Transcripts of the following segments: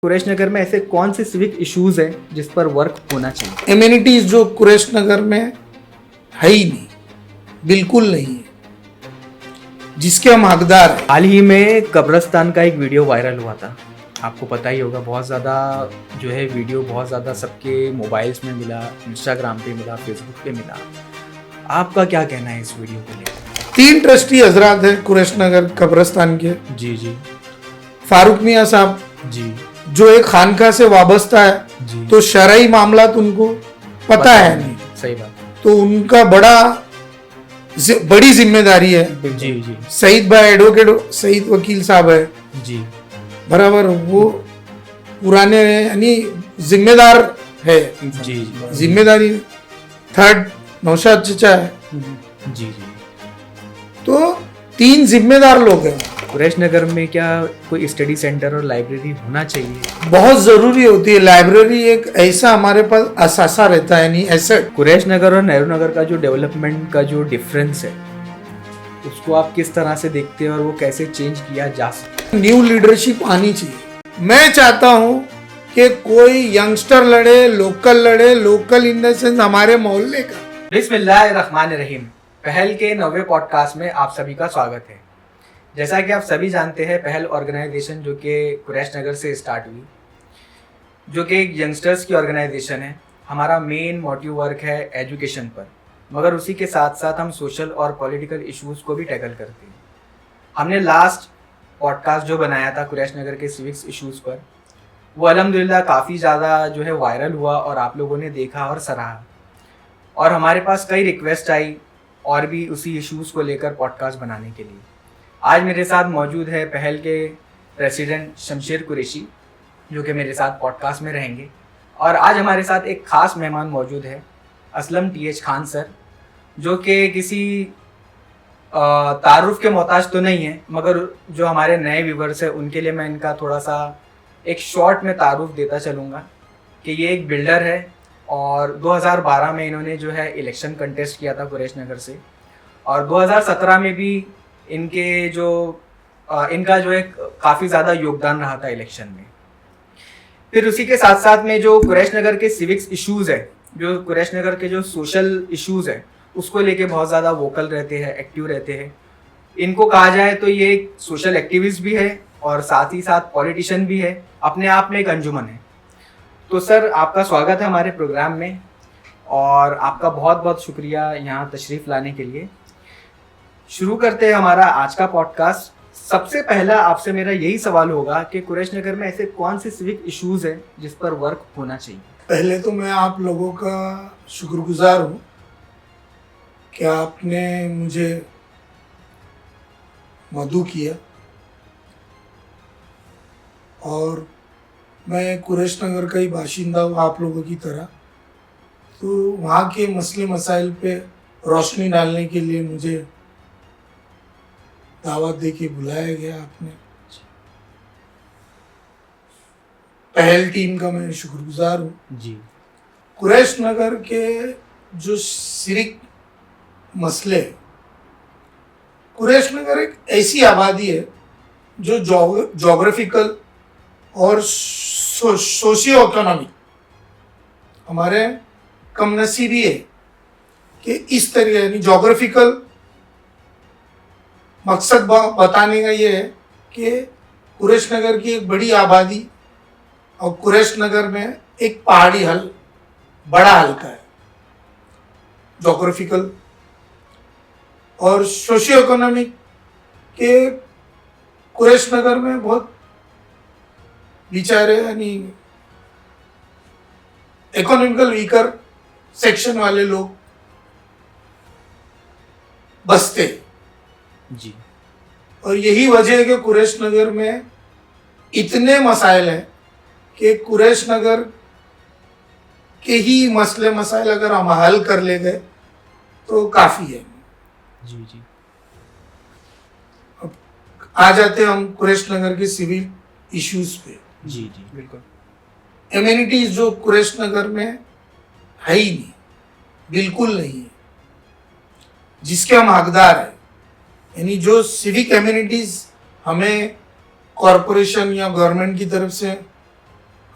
कुरैश नगर में ऐसे कौन से सिविक इश्यूज हैं जिस पर वर्क होना चाहिए? एमिनिटीज जो कुरैश नगर में है ही नहीं, बिल्कुल नहीं है, जिसके हम हकदार हैं। हाल ही में कब्रिस्तान का एक वीडियो वायरल हुआ था, आपको पता ही होगा। बहुत ज़्यादा जो है वीडियो बहुत ज़्यादा सबके मोबाइल्स में मिला, इंस्टाग्राम पे मिला, फेसबुक पे मिला। आपका क्या कहना है इस वीडियो को लेकर? 3 ट्रस्टी हजरात हैं कुरैश नगर कब्रिस्तान के। जी जी फारूक मियाँ साहब जी जो एक खानका से वाबस्ता है, जी तो शरई मामला तो उनको पता है नहीं, सही बात। तो उनका बड़ी जिम्मेदारी है। जी जी सईद भाई एडवोकेट सईद वकील साहब है जी बराबर, वो पुराने यानी जिम्मेदार है, जी जी जिम्मेदारी। थर्ड नौशाद चचा है, जी जी। तो 3 जिम्मेदार लोग हैं। कुरैश नगर में क्या कोई स्टडी सेंटर और लाइब्रेरी होना चाहिए? बहुत जरूरी होती है लाइब्रेरी, एक ऐसा हमारे पास असासा रहता है, नहीं ऐसे। कुरैश नगर और नेहरू नगर का जो डेवलपमेंट का जो डिफरेंस है, उसको आप किस तरह से देखते हैं और वो कैसे चेंज किया जा सकता न्यू लीडरशिप आनी चाहिए। मैं चाहता हूँ कि कोई यंगस्टर लड़े, लोकल इन द सेंस हमारे मोहल्ले का। है? बिस्मिल्लाहिर्रहमानिर्रहीम। पहल के 9वें पॉडकास्ट में आप सभी का स्वागत है। जैसा कि आप सभी जानते हैं, पहल ऑर्गेनाइजेशन जो कि कुरैश नगर से स्टार्ट हुई, जो कि एक यंगस्टर्स की ऑर्गेनाइजेशन है। हमारा मेन मोटिव वर्क है एजुकेशन पर, मगर उसी के साथ साथ हम सोशल और पॉलिटिकल इश्यूज़ को भी टैकल करते हैं। हमने लास्ट पॉडकास्ट जो बनाया था कुरैश नगर के सिविक्स इश्यूज़ पर, वो अल्हम्दुलिल्लाह काफ़ी ज़्यादा जो है वायरल हुआ और आप लोगों ने देखा और सराहा। और हमारे पास कई रिक्वेस्ट आई और भी उसी इश्यूज़ को लेकर पॉडकास्ट बनाने के लिए। आज मेरे साथ मौजूद है पहल के प्रेसिडेंट शमशेर कुरैशी, जो कि मेरे साथ पॉडकास्ट में रहेंगे। और आज हमारे साथ एक ख़ास मेहमान मौजूद है, असलम TH खान सर, जो कि किसी तारुफ के मोहताज तो नहीं है, मगर जो हमारे नए व्यूवर्स हैं उनके लिए मैं इनका थोड़ा सा एक शॉर्ट में तारुफ देता चलूँगा कि ये एक बिल्डर है और 2012 में इन्होंने जो है इलेक्शन कंटेस्ट किया था कुरैश नगर से, और 2017 में भी इनका जो है काफ़ी ज़्यादा योगदान रहा था इलेक्शन में। फिर उसी के साथ साथ में जो कुरैश नगर के सिविक्स इश्यूज़ है, जो कुरैश नगर के जो सोशल इश्यूज़ है, उसको लेके बहुत ज़्यादा वोकल रहते हैं, एक्टिव रहते हैं। इनको कहा जाए तो ये एक सोशल एक्टिविस्ट भी है और साथ ही साथ पॉलिटिशियन भी है, अपने आप में एक अंजुमन है। तो सर, आपका स्वागत है हमारे प्रोग्राम में और आपका बहुत बहुत शुक्रिया यहाँ तशरीफ़ लाने के लिए। शुरू करते हैं हमारा आज का पॉडकास्ट। सबसे पहला आपसे मेरा यही सवाल होगा कि कुरैश नगर में ऐसे कौन से सिविक इश्यूज़ हैं जिस पर वर्क होना चाहिए? पहले तो मैं आप लोगों का शुक्रगुजार हूँ कि आपने मुझे मदऊ किया, और मैं कुरैश नगर का ही बाशिंदा हूँ आप लोगों की तरह, तो वहाँ के मसले मसाइल पे रोशनी डालने के लिए मुझे दावत दे के बुलाया गया आपने। पहल टीम का मैं शुक्रगुजार हूँ जी। कुरैश नगर के जो सिविक मसले, कुरैश नगर एक ऐसी आबादी है जो जोग्राफिकल और सोशियो इकोनॉमिक हमारे कम नसीबी है कि इस तरह, यानी जोग्राफिकल मकसद बताने का ये है कि कुरैश नगर की एक बड़ी आबादी और कुरैश नगर में एक पहाड़ी बड़ा हल्का है, जोग्राफिकल और सोशियो इकोनॉमिक के कुरैश नगर में बहुत बेचारे यानी इकोनॉमिकल वीकर सेक्शन वाले लोग बसते जी। और यही वजह है कि कुरैश नगर में इतने मसाइल हैं कि कुरैश नगर के ही मसले मसाइल अगर हम हल कर ले गए तो काफ़ी है। जी जी। अब आ जाते हैं हम कुरैश नगर के सिविल इश्यूज पे। जी जी बिल्कुल। एमिनिटीज जो कुरैश नगर में है ही नहीं, बिल्कुल नहीं है, जिसके हम हकदार हैं। यानी जो सिविक एमिनिटीज हमें कॉरपोरेशन या गवर्नमेंट की तरफ से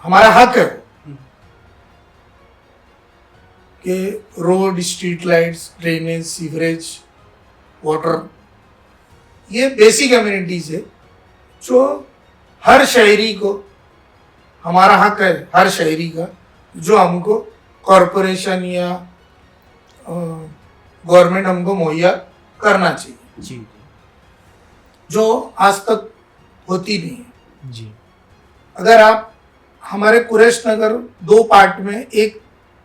हमारा हक है कि road, street lights, drainage, sewerage, water, ये बेसिक कम्युनिटीज है जो हर शहरी को, हमारा हक है हर शहरी का, जो हमको कॉरपोरेशन या गवर्नमेंट हमको मुहैया करना चाहिए, जी जो आज तक होती नहीं है। जी अगर आप हमारे कुरैश नगर 2 पार्ट में एक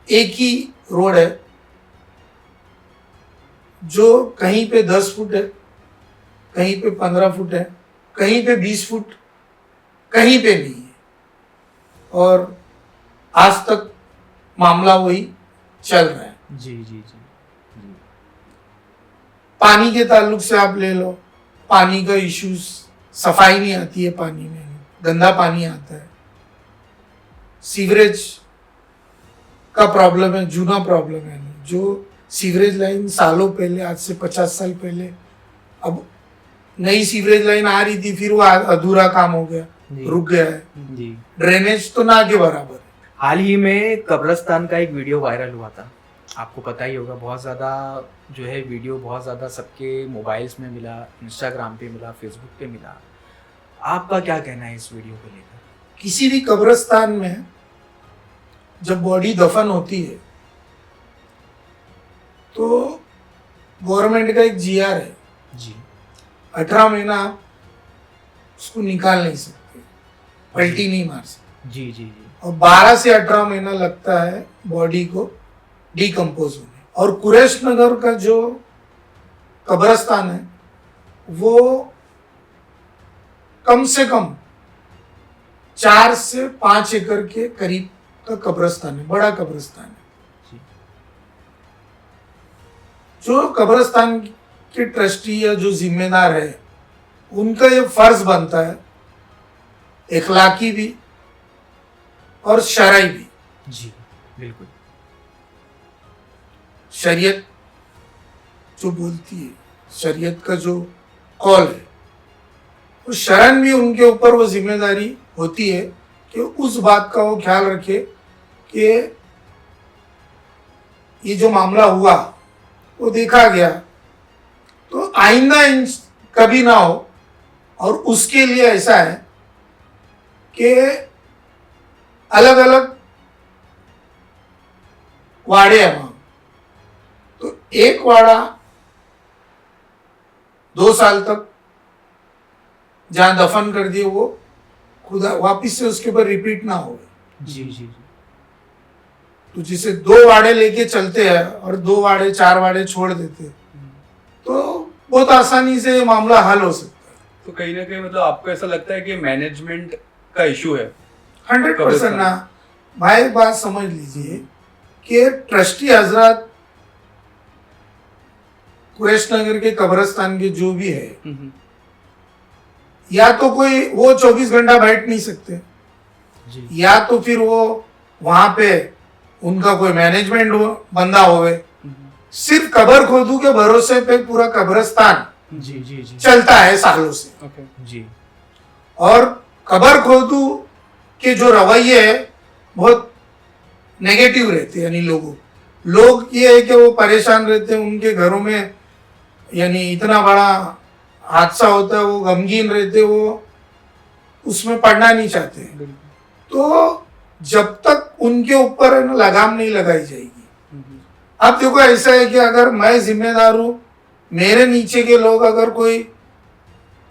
ही रोड है, जो कहीं पे 10 फुट है, कहीं पे 15 फुट है, कहीं पे 20 फुट, कहीं पे नहीं है, और आज तक मामला वही चल रहा है। जी जी जी जी पानी के ताल्लुक से आप ले लो, पानी का इश्यूज, सफाई नहीं आती है पानी में, गंदा पानी आता है, सीवरेज का प्रॉब्लम है, जूना प्रॉब्लम है, जो सीवरेज लाइन सालों पहले, आज से 50 साल पहले, अब नई सीवरेज लाइन आ रही थी, फिर वो अधूरा काम हो गया, रुक गया है। जी ड्रेनेज तो ना के बराबर है। हाल ही में कब्रिस्तान का एक वीडियो वायरल हुआ था, आपको पता ही होगा, बहुत ज़्यादा जो है वीडियो बहुत ज़्यादा सबके मोबाइल्स में मिला, इंस्टाग्राम पे मिला, फेसबुक पे मिला। आपका क्या कहना है इस वीडियो को लेकर? किसी भी कब्रिस्तान में जब बॉडी दफन होती है तो गवर्नमेंट का एक जीआर है, जी 18 महीना आप उसको निकाल नहीं सकते, पलटी नहीं मार सकते, जी जी जी और 12 से 18 महीना लगता है बॉडी को डिकम्पोज होने। और कुरैश नगर का जो कब्रिस्तान है वो कम से कम 4 से 5 एकड़ के करीब का कब्रिस्तान है, बड़ा कब्रिस्तान है। जी जो कब्रिस्तान के ट्रस्टी या जो जिम्मेदार है, उनका ये फर्ज बनता है, इखलाकी भी और शरई भी। जी बिल्कुल। शरीयत जो बोलती है, शरीयत का जो कॉल है, वो शरन भी उनके ऊपर वो जिम्मेदारी होती है कि उस बात का वो ख्याल रखे कि ये जो मामला हुआ वो देखा गया तो आइंदा कभी ना हो। और उसके लिए ऐसा है कि अलग अलग वाड़े हैं वहां, तो एक वाड़ा 2 साल तक जहां दफन कर दिए वो खुदा वापिस से उसके ऊपर रिपीट ना हो। जी जी जी तो जिसे 2 वाड़े लेके चलते हैं और 2 वाड़े 4 वाड़े छोड़ देते हैं, तो बहुत आसानी से ये मामला हल हो सकता है। तो कहीं ना कहीं मतलब आपको ऐसा लगता है कि मैनेजमेंट का इशू है? 100% ना भाई, एक बात समझ लीजिए कि ट्रस्टी हजरात कुरैश नगर के कब्रिस्तान के जो भी है, या तो कोई वो 24 घंटा बैठ नहीं सकते, जी या तो फिर वो वहां पे उनका कोई मैनेजमेंट बंदा होवे। सिर्फ कब्र खोदू के भरोसे पे पूरा कब्रिस्तान जी जी जी चलता है सालों से। ओके। जी और कब्र खोदू के जो रवैये है बहुत नेगेटिव रहते हैं, यानी लोग ये है कि वो परेशान रहते हैं, उनके घरों में यानी इतना बड़ा हादसा होता है, वो गमगीन रहते, वो उसमें पढ़ना नहीं चाहते। तो जब तक उनके ऊपर है ना लगाम नहीं लगाई जाएगी। अब देखो ऐसा है कि अगर मैं जिम्मेदार हूं, मेरे नीचे के लोग अगर कोई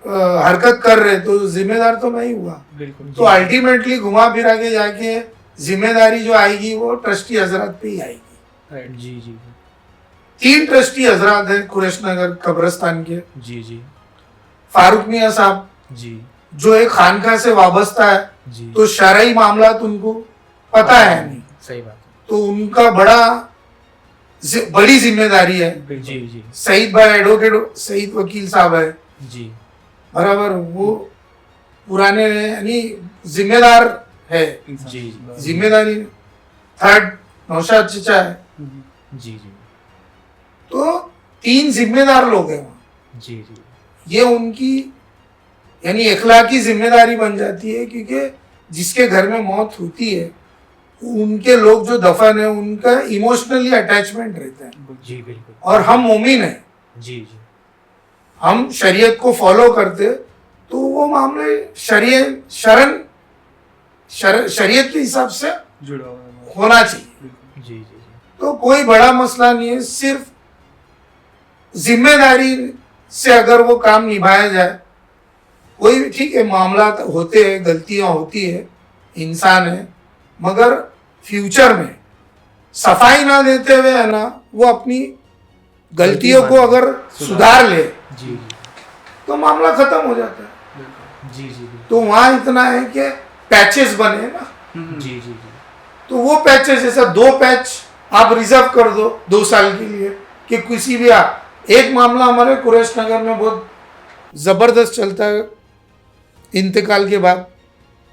हरकत कर रहे तो जिम्मेदार तो मैं ही हुआ। बिल्कुल। तो अल्टीमेटली घुमा फिरा के जाके जिम्मेदारी जो आएगी वो ट्रस्टी हजरात पे ही आएगी। राइट। जी जी 3 ट्रस्टी हजरात हैं कुरैश नगर कब्रिस्तान के। जी जी फारूक मियाँ साहब जी जो एक खानका से वाबस्ता है, जी तो शरई मामला तो उनको पता है नहीं, सही बात तो उनका बड़ी जिम्मेदारी है। है। जी जी सईद भाई एडवोकेट सईद वकील साहब है, जी बराबर, वो पुराने यानी जिम्मेदार है, जी जिम्मेदारी। थर्ड नौशाद चचा है। जी जी तो 3 जिम्मेदार लोग हैं वहाँ। जी जी ये उनकी यानी इखलाकी जिम्मेदारी बन जाती है, क्योंकि जिसके घर में मौत होती है उनके लोग जो दफन है उनका इमोशनली अटैचमेंट रहता है। जी बिल्कुल। और हम मोमिन हैं, जी जी हम शरीयत को फॉलो करते, तो वो मामले शरीयत के हिसाब से जुड़ा हुआ है। होना चाहिए। जी जी जी तो कोई बड़ा मसला नहीं है, सिर्फ जिम्मेदारी से अगर वो काम निभाया जाए, कोई भी ठीक है, मामला होते हैं, गलतियां होती है, इंसान है, मगर फ्यूचर में सफाई ना देते हुए है ना, वो अपनी गलतियों को अगर सुधार ले जी जी तो मामला खत्म हो जाता है। जी जी बिल्कुल। तो वहां इतना है कि पैचेस बने ना, जी जी जी तो वो पैचेस जैसा 2 पैच आप रिजर्व कर दो 2 साल के लिए कि किसी भी एक मामला हमारे कुरैश नगर में बहुत ज़बरदस्त चलता है इंतकाल के बाद,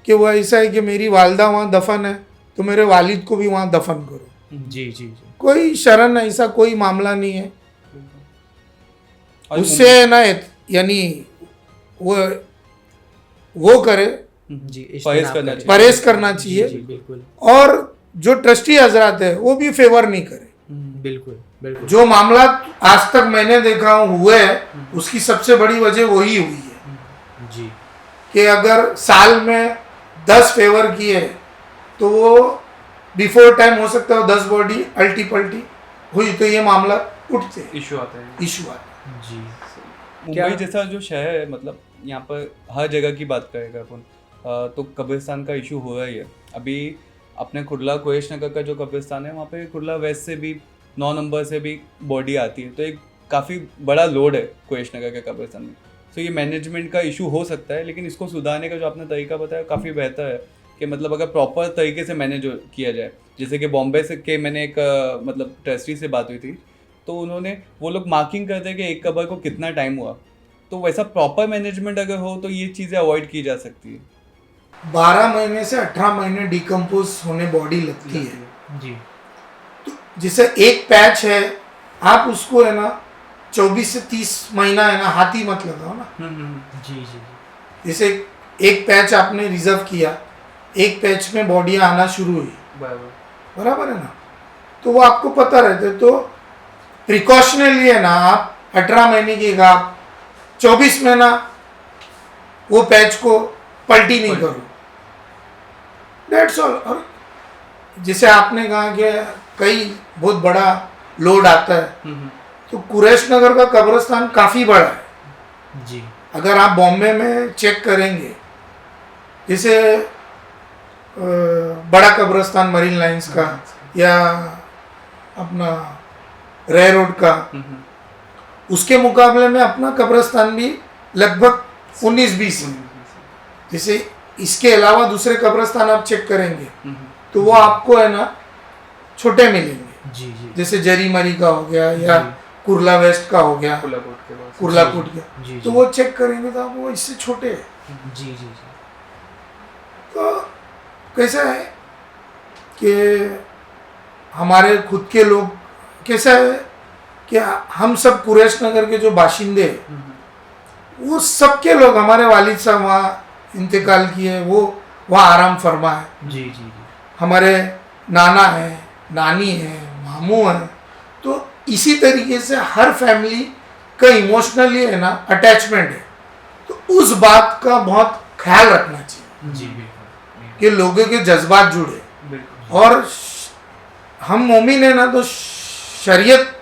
कि वो ऐसा है कि मेरी वालदा वहाँ दफन है तो मेरे वालिद को भी वहाँ दफन करो। जी जी जी कोई शरण ऐसा कोई मामला नहीं है, और उससे ना यानी वो करे, जी परहेज करना चाहिए। परहेज करना चाहिए। जी बिल्कुल और जो ट्रस्टी हजरात है वो भी फेवर नहीं करे। बिल्कुल बिल्कुल। जो मामला आज तक मैंने देखा हुए है उसकी सबसे बड़ी वजह वही हुई है जी कि अगर साल में 10 फेवर किए तो वो बिफोर टाइम हो सकता है 10 बॉडी अल्टी पल्टी हुई तो ये मामला उठते इशू आता है। इशू आता है। जी मुंबई जैसा जो शहर है, मतलब यहाँ पर हर जगह की बात करेगा अपन, तो कब्रिस्तान का इशू हो रहा ही है। अभी अपने कुर्ला कुरैश नगर का जो कब्रिस्तान है, वहाँ पे कुर्ला वेस्ट से भी 9 नंबर से भी बॉडी आती है, तो एक काफ़ी बड़ा लोड है कुरैश नगर के कब्रिस्तान में। तो ये मैनेजमेंट का इशू हो सकता है, लेकिन इसको सुधारने का जो आपने तरीका बताया काफ़ी बेहतर है कि मतलब अगर प्रॉपर तरीके से मैनेज किया जाए। जैसे कि बॉम्बे से के मैंने एक मतलब ट्रस्टी से बात हुई थी, तो उन्होंने वो लोग मार्किंग करते हैं कि एक कबर को कितना टाइम हुआ, तो वैसा प्रॉपर मैनेजमेंट अगर हो तो ये चीज़ें अवॉइड की जा सकती है। 12 महीने से 18 महीने डिकम्पोज होने बॉडी लगती है। जी तो जैसे एक पैच है, आप उसको है ना 24 से 30 महीना है ना हाथी मत लगाओ ना। जी जी जी जैसे एक पैच आपने रिजर्व किया, एक पैच में बॉडी आना शुरू हुई, बराबर है ना, तो वो आपको पता रहता है। तो प्रिकॉशनली है ना, आप 18 महीने की आप 24 महीना वो पैच को पलटी नहीं करो, दैट्स ऑल। और जैसे आपने कहा कि कई बहुत बड़ा लोड आता है, तो कुरैश नगर का कब्रिस्तान काफ़ी बड़ा है। जी अगर आप बॉम्बे में चेक करेंगे, जैसे बड़ा कब्रिस्तान मरीन लाइंस का या अपना रे रोड का, उसके मुकाबले में अपना कब्रिस्तान भी लगभग 19-20 है। जैसे इसके अलावा दूसरे कब्रिस्तान आप चेक करेंगे तो वो आपको है ना छोटे मिलेंगे। जी जी जैसे जरी मरी का हो गया या कुर्ला वेस्ट का हो गया, कुर्ला कोट जी, का, जी। तो वो चेक करेंगे तो आप वो इससे छोटे हैं। जी जी जी तो कैसा है कि हमारे खुद के लोग, कैसा है कि हम सब कुरैश नगर के जो बाशिंदे हैं, वो सबके लोग, हमारे वालिद साहब वहाँ इंतकाल किए, वो वहाँ आराम फरमा है। जी जी हमारे नाना है, नानी है, मामू है, तो इसी तरीके से हर फैमिली का इमोशनली है ना अटैचमेंट है। तो उस बात का बहुत ख्याल रखना चाहिए जी बिल्कुल कि लोगों के जज्बात जुड़े। बिल्कुल। और हम मोमिन है ना, तो शरीयत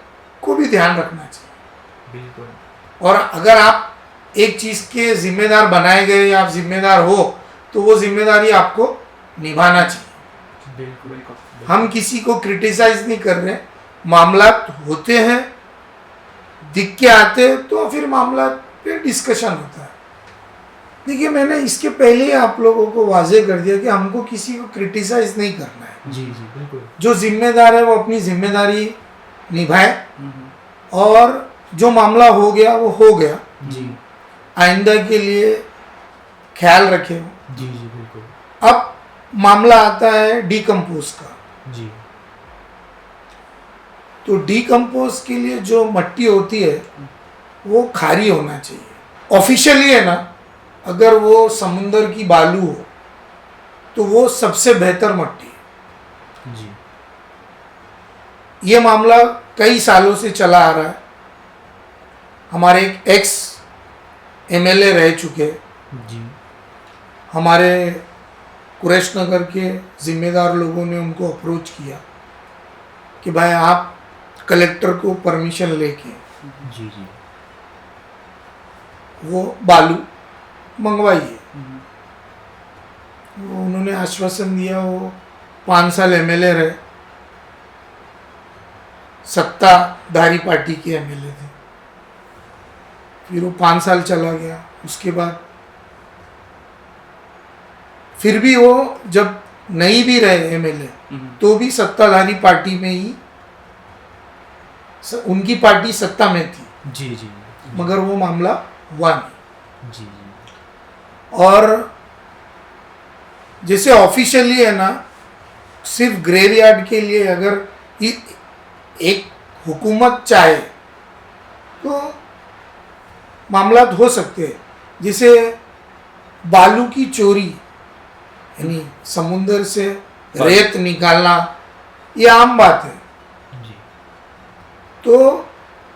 को भी ध्यान रखना चाहिए। बिल्कुल। और अगर आप एक चीज़ के जिम्मेदार बनाए गए या आप जिम्मेदार हो, तो वो जिम्मेदारी आपको निभाना चाहिए। बिल्कुल बिल्कुल। हम किसी को क्रिटिसाइज नहीं कर रहे, मामला होते हैं, दिख के आते हैं, तो फिर मामला पे डिस्कशन होता है। देखिए, मैंने इसके पहले ही आप लोगों को वाजे कर दिया कि हमको किसी को क्रिटिसाइज नहीं करना है। जी जी बिल्कुल। जो जिम्मेदार है वो अपनी जिम्मेदारी निभाए, और जो मामला हो गया वो हो गया। जी आइंदा के लिए ख्याल रखें। जी जी बिल्कुल। अब मामला आता है डिकम्पोज का। जी तो डिकम्पोज के लिए जो मट्टी होती है वो खारी होना चाहिए। ऑफिशियली है ना, अगर वो समुंदर की बालू हो तो वो सबसे बेहतर मट्टी है। जी ये मामला कई सालों से चला आ रहा है। हमारे एक एक्स एमएलए रह चुके, जी हमारे कुरैश नगर के जिम्मेदार लोगों ने उनको अप्रोच किया कि भाई आप कलेक्टर को परमिशन लेके जी जी वो बालू मंगवाइए। वो उन्होंने आश्वासन दिया। वो 5 साल एमएलए रहे, सत्ताधारी पार्टी के एमएलए थे। फिर वो 5 साल चला गया। उसके बाद फिर भी वो जब नहीं भी रहे एमएलए तो भी सत्ताधारी पार्टी में ही, उनकी पार्टी सत्ता में थी, जी जी मगर वो मामला हुआ नहीं। जी और जैसे ऑफिशियली है ना, सिर्फ ग्रेवयार्ड के लिए अगर एक हुकूमत चाहे तो मामला हो सकते हैं। जैसे बालू की चोरी, यानी समुंदर से रेत निकालना, ये आम बात है। जी तो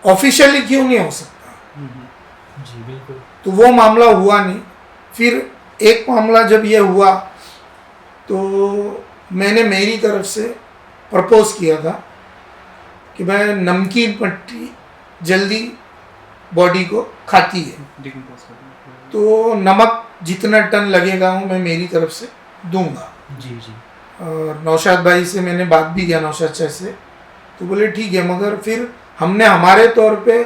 ऑफिशियली क्यों नहीं हो सकता? जी बिल्कुल। तो वो मामला हुआ नहीं। फिर एक मामला जब ये हुआ तो मैंने मेरी तरफ से प्रपोज किया था कि भाई नमकीन पट्टी जल्दी बॉडी को खाती है, तो नमक जितना टन लगेगा वो मैं मेरी तरफ से दूंगा। जी जी और नौशाद भाई से मैंने बात भी किया, नौशाद शाह से, तो बोले ठीक है, मगर फिर हमने हमारे तौर पे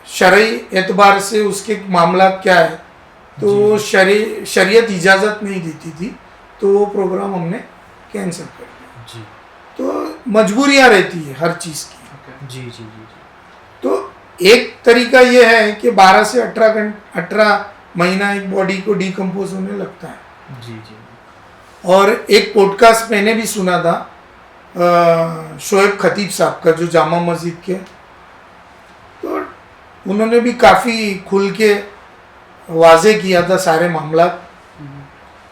शरई एतबार से उसके मामला क्या है, तो शरीयत इजाज़त नहीं देती थी, तो वो प्रोग्राम हमने कैंसिल कर दिया। जी तो मजबूरियाँ रहती है हर चीज़ की। जी जी जी तो एक तरीका ये है कि 12 से 18 महीना एक बॉडी को डिकम्पोज होने लगता है। जी जी और एक पॉडकास्ट मैंने भी सुना था शोएब खतीब साहब का, जो जामा मस्जिद के, तो उन्होंने भी काफ़ी खुल के वाजे किया था सारे मामला।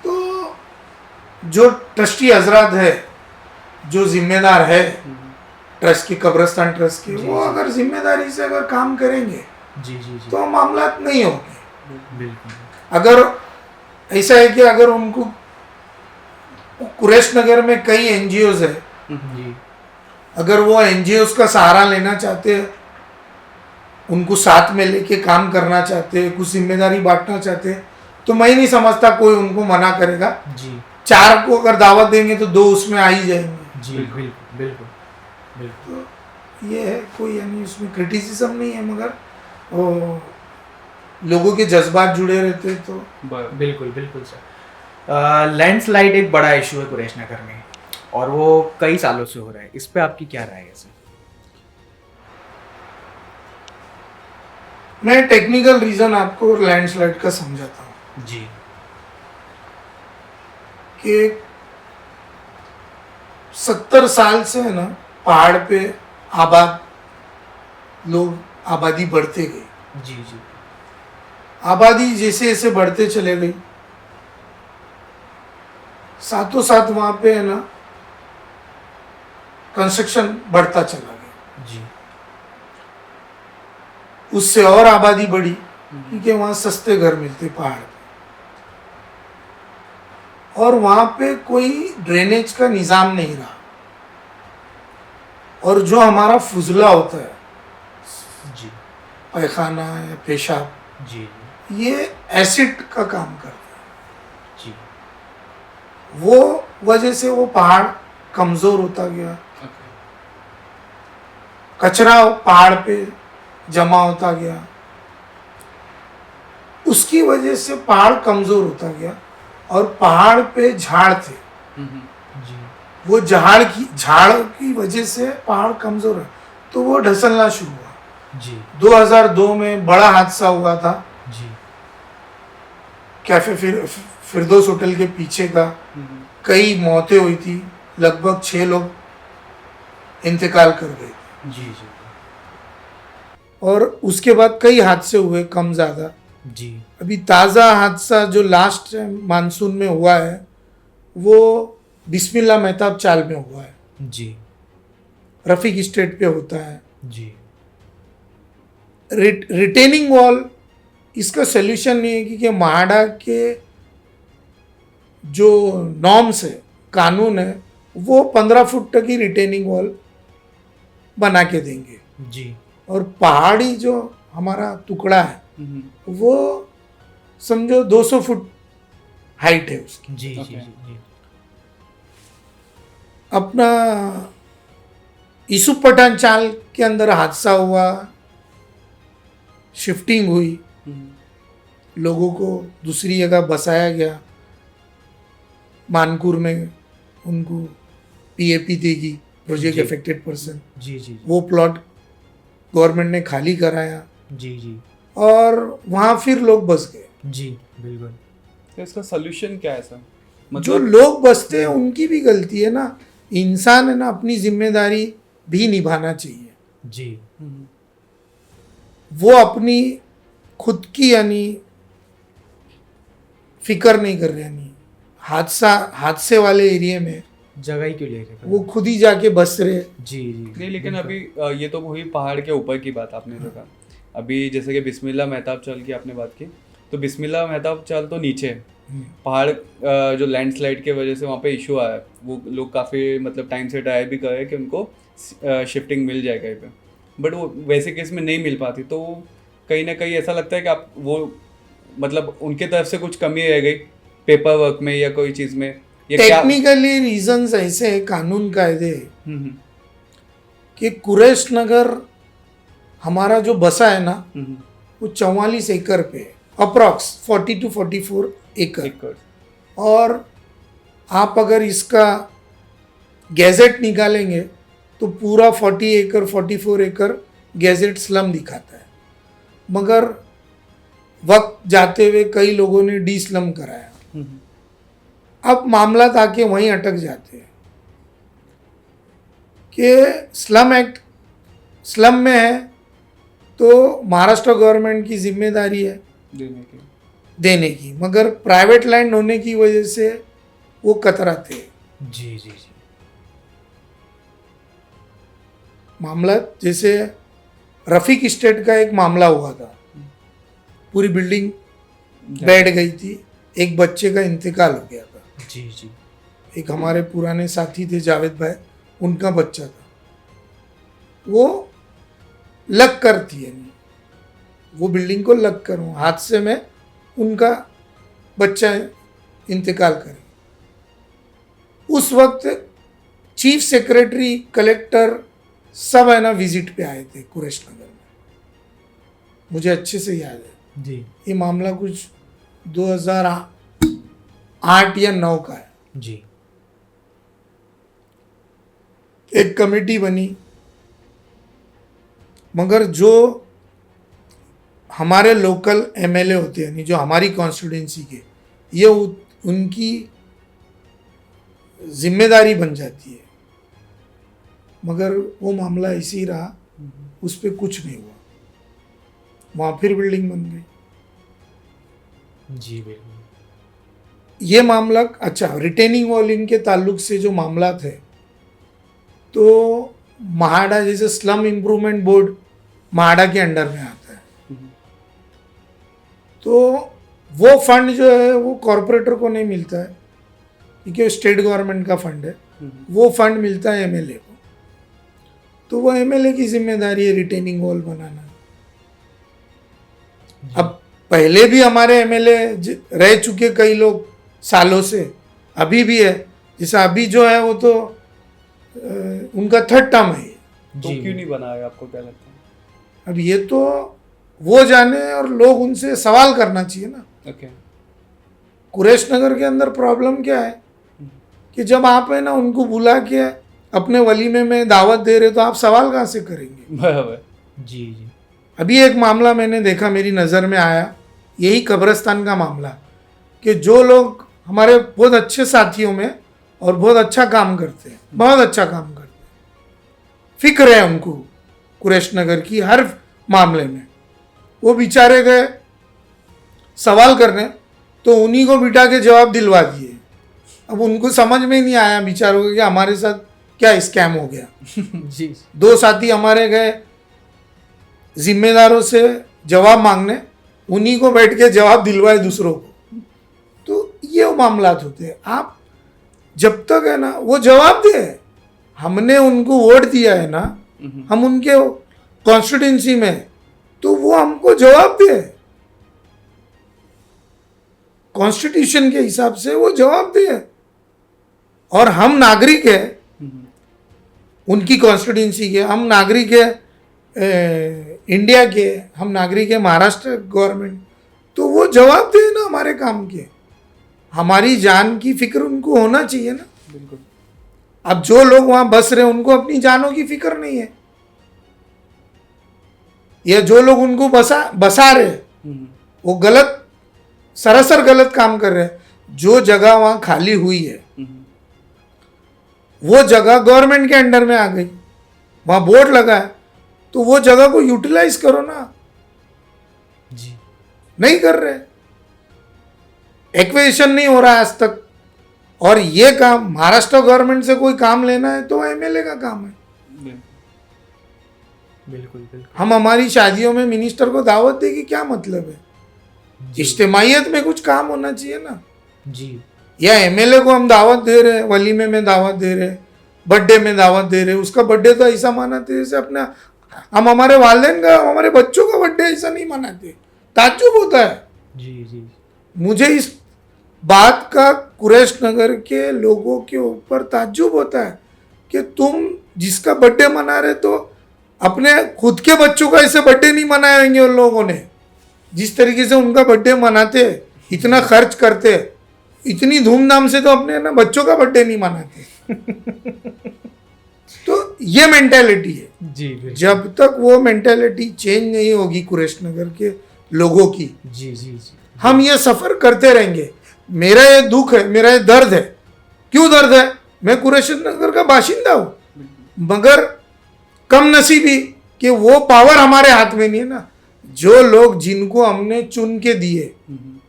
तो जो ट्रस्टी हजरात है, जो जिम्मेदार है ट्रस्ट के, कब्रस्तान ट्रस्ट के, वो अगर जिम्मेदारी से अगर काम करेंगे जी जी जी तो मामला नहीं होंगे। बिल्कुल। अगर ऐसा है कि अगर उनको, कुरैश नगर में कई एनजीओज है, जी अगर वो एनजीओज का सहारा लेना चाहते हैं, उनको साथ में लेके काम करना चाहते हैं, कुछ जिम्मेदारी बांटना चाहते हैं, तो मैं नहीं समझता कोई उनको मना करेगा। जी 4 को अगर दावत देंगे तो 2 उसमें आ ही जाएंगे। जी बिल्कुल बिल्कुल बिल्कुल। तो ये है, कोई यानी उसमें क्रिटिसिज्म नहीं है, मगर वो लोगों के जज्बात जुड़े रहते हैं। तो बिल्कुल बिल्कुल सर। लैंडस्लाइड एक बड़ा इशू है कुरैश नगर में, और वो कई सालों से हो रहा है। इस पे आपकी क्या राय है सर? मैं टेक्निकल रीज़न आपको लैंडस्लाइड का समझाता हूँ जी कि 70 साल से है ना, पहाड़ पे आबादी बढ़ते गई। जी जी आबादी जैसे जैसे बढ़ते चले गई, साथों साथ वहाँ पे है ना कंस्ट्रक्शन बढ़ता चला गया। जी उससे और आबादी बढ़ी, क्योंकि वहाँ सस्ते घर मिलते पहाड़ पे, और वहाँ पे कोई ड्रेनेज का निज़ाम नहीं रहा। और जो हमारा फुजला होता है, जी पैखाना या पेशाब, जी ये एसिड का काम करता है। जी वो वजह से वो पहाड़ कमज़ोर होता गया, कचरा पहाड़ पे जमा होता गया, उसकी वजह से पहाड़ कमज़ोर होता गया। और पहाड़ पे झाड़ थे, जी वो झाड़ की वजह से पहाड़ कमज़ोर है, तो वो ढसलना शुरू हुआ। जी 2002 में बड़ा हादसा हुआ था जी कैफे फिरदौस होटल के पीछे का, कई मौतें हुई थी, लगभग 6 लोग इंतकाल कर गए। जी जी और उसके बाद कई हादसे हुए कम ज़्यादा, जी अभी ताज़ा हादसा जो लास्ट मानसून में हुआ है वो बिस्मिल्लाह मेहताब चाल में हुआ है, जी रफीक स्टेट पे होता है। जी रिटेनिंग वॉल इसका सोल्यूशन नहीं है कि महाडा के जो नॉर्म्स है, कानून है, वो 15 फुट तक ही रिटेनिंग वॉल बना के देंगे। जी और पहाड़ी जो हमारा टुकड़ा है वो समझो 200 फुट हाइट है उसकी। जी जी Okay. जी अपना यूसुफ पठान चाल के अंदर हादसा हुआ, शिफ्टिंग हुई, लोगों को दूसरी जगह बसाया गया, मानकुर में उनको पीएपी देगी, प्रोजेक्ट जी। अफेक्टेड पर्सन, जी जी वो प्लॉट गवर्नमेंट ने खाली कराया जी जी और वहाँ फिर लोग बस गए। जी बिल्कुल। तो इसका सोल्यूशन क्या है सर? जो लोग बसते हैं उनकी भी गलती है ना, इंसान है ना, अपनी जिम्मेदारी भी निभाना चाहिए। जी वो अपनी खुद की यानी फिक्र नहीं कर रहे, यानी हादसे वाले एरिया में जगह ही क्यों ले रहे हैं? वो खुद ही जाके बस रहे। जी जी नहीं, लेकिन अभी ये तो हुई पहाड़ के ऊपर की बात आपने जो कहा। अभी जैसे कि बिस्मिल्लाह मेहताब चाल की आपने बात की, तो बिस्मिल्लाह मेहताब चाल तो नीचे है, पहाड़ जो लैंडस्लाइड के वजह से वहाँ पे इशू आया है, वो लोग काफ़ी मतलब टाइम से ट्राई भी कर रहे हैं कि उनको शिफ्टिंग मिल जाए कहीं पे, बट वो वैसे केस में नहीं मिल पाती। तो कहीं ना कहीं ऐसा लगता है कि आप वो मतलब उनके तरफ से कुछ कमी रह गई पेपर वर्क में या कोई चीज़ में, या क्या? टेक्निकली रीजंस ऐसे है, कानून कायदे हम्म, कि कुरैश नगर हमारा जो बसा है ना हम्म, वो 44 एकड़ पे, अप्रॉक्स 40 to 44 एकड़। एक कर। और आप अगर इसका गैजेट निकालेंगे तो पूरा 40 एकड़ 44 एकड़ गैजेट स्लम दिखाता है, मगर वक्त जाते हुए कई लोगों ने डी स्लम कराया। हम्म, अब मामला आके वहीं अटक जाते हैं कि स्लम एक्ट स्लम में है तो महाराष्ट्र गवर्नमेंट की जिम्मेदारी है देने की। देने की, मगर प्राइवेट लैंड होने की वजह से वो कतराते हैं। जी जी जी मामला जैसे रफीक स्टेट का एक मामला हुआ था, पूरी बिल्डिंग बैठ गई थी, एक बच्चे का इंतकाल हो गया था। जी जी एक हमारे पुराने साथी थे जावेद भाई, उनका बच्चा था, वो लग कर थी, यानी वो बिल्डिंग को लग कर हादसे में उनका बच्चा इंतकाल करे। उस वक्त चीफ सेक्रेटरी, कलेक्टर सब है ना विजिट पे आए थे कुरैश नगर में, मुझे अच्छे से याद है। जी ये मामला कुछ 2008 या 9 का है। जी एक कमेटी बनी, मगर जो हमारे लोकल एमएलए होते हैं, यानी जो हमारी कॉन्स्टिट्यूंसी के, ये उनकी जिम्मेदारी बन जाती है, मगर वो मामला ऐसे ही रहा, उस पर कुछ नहीं हुआ, वहाँ फिर बिल्डिंग बन गई। जी बिल्कुल। ये मामला अच्छा, रिटेनिंग वॉल इनके ताल्लुक से जो मामला थे, तो महाडा जैसे स्लम इम्प्रूवमेंट बोर्ड महाडा के अंडर में आता है, तो वो फंड जो है वो कॉरपोरेटर को नहीं मिलता है, क्योंकि वो स्टेट गवर्नमेंट का फंड है, वो फंड मिलता है एमएलए को। तो वो एमएलए की जिम्मेदारी है रिटेनिंग वॉल बनाना। अब पहले भी हमारे एमएलए रह चुके कई लोग सालों से, अभी भी है, जैसा अभी जो है वो तो उनका 3rd टर्म है। तो क्यों नहीं बनाया, आपको क्या लगता है? अब ये तो वो जाने, और लोग उनसे सवाल करना चाहिए ना। ओके। कुरैश नगर के अंदर प्रॉब्लम क्या है कि जब आप है ना उनको बुला के अपने वलीमे में दावत दे रहे, तो आप सवाल कहाँ से करेंगे? बराबर। जी जी अभी एक मामला मैंने देखा, मेरी नज़र में आया, यही कब्रिस्तान का मामला, कि जो लोग हमारे बहुत अच्छे साथियों में और बहुत अच्छा काम करते हैं, बहुत अच्छा काम करते हैं, फिक्र है उनको कुरैश नगर की हर मामले में, वो बेचारे गए सवाल करने, तो उन्हीं को बिठा के जवाब दिलवा दिए। अब उनको समझ में नहीं आया बेचारों को कि हमारे साथ क्या स्कैम हो गया। जी 2 साथी हमारे गए जिम्मेदारों से जवाब मांगने, उन्हीं को बैठ के जवाब दिलवाए दूसरों को। तो ये मामलात होते हैं। आप जब तक है ना वो जवाब दे, हमने उनको वोट दिया है ना, हम उनके कॉन्स्टिट्यूंसी में, तो वो हमको जवाब दे, कॉन्स्टिट्यूशन के हिसाब से वो जवाब दे। और हम नागरिक है उनकी कॉन्स्टिट्यूंसी के, हम नागरिक है इंडिया के, हम नागरिक है महाराष्ट्र गवर्नमेंट, तो वो जवाब दे ना हमारे काम के। हमारी जान की फिक्र उनको होना चाहिए ना। बिल्कुल। अब जो लोग वहां बस रहे उनको अपनी जानों की फिक्र नहीं है, या जो लोग उनको बसा रहे वो गलत, सरासर गलत काम कर रहे हैं। जो जगह वहां खाली हुई है वो जगह गवर्नमेंट के अंडर में आ गई, वहां बोर्ड लगा है, तो वो जगह को यूटिलाइज करो ना। जी नहीं कर रहे, एक्विजिशन नहीं हो रहा है आज तक। और ये काम महाराष्ट्र गवर्नमेंट से कोई काम लेना है तो एमएलए का काम है। बिल्कुल बिल्कुल। हम हमारी शादियों में मिनिस्टर को दावत दे कि क्या मतलब है? इज्तिमाइयत में कुछ काम होना चाहिए ना। जी या एमएलए को हम दावत दे रहे, वलीमे में दावत दे रहे, बर्थडे में दावत दे रहे, उसका बर्थडे तो ऐसा मनाते जैसे अपने हम हमारे वालिदैन का, हमारे बच्चों का बर्थडे ऐसा नहीं मनाते। ताज्जुब होता है। जी जी मुझे इस बात का कुरैश नगर के लोगों के ऊपर ताज्जुब होता है कि तुम जिसका बर्थडे मना रहे तो अपने खुद के बच्चों का ऐसे बर्थडे नहीं मनाएंगे उन लोगों ने। जिस तरीके से उनका बर्थडे मनाते, इतना खर्च करते, इतनी धूमधाम से तो अपने ना बच्चों का बर्थडे नहीं मनाते। तो ये मेंटेलिटी है। जी बिल्कुल। जब तक वो मेंटेलिटी चेंज नहीं होगी कुरैश नगर के लोगों की, जी जी जी हम ये सफर करते रहेंगे। मेरा ये दुख है, मेरा ये दर्द है। क्यों दर्द है? मैं कुरैश नगर का बाशिंदा हूं, मगर कम नसीबी कि वो पावर हमारे हाथ में नहीं है ना। जो लोग जिनको हमने चुन के दिए,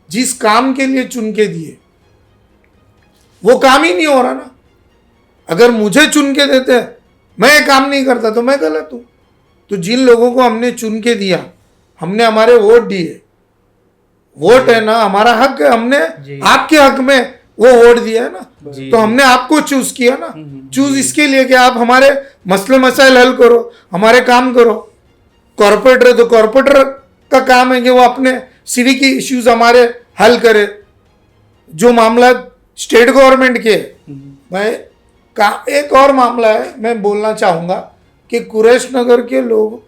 जिस काम के लिए चुन के दिए, वो काम ही नहीं हो रहा ना। अगर मुझे चुन के देते, मैं ये काम नहीं करता तो मैं गलत हूं। तो जिन लोगों को हमने चुन के दिया, हमने हमारे वोट दिए, वोट है ना हमारा हक है, हमने आपके हक में वो वोट दिया है ना, तो हमने आपको चूज किया ना। चूज इसके लिए कि आप हमारे मसले मसाइल हल करो, हमारे काम करो। कॉर्पोरेटर तो कॉर्पोरेटर का काम है कि वो अपने सिविक इश्यूज हमारे हल करे। जो मामला स्टेट गवर्नमेंट के, मैं एक और मामला है, मैं बोलना चाहूँगा कि कुरैश नगर के लोग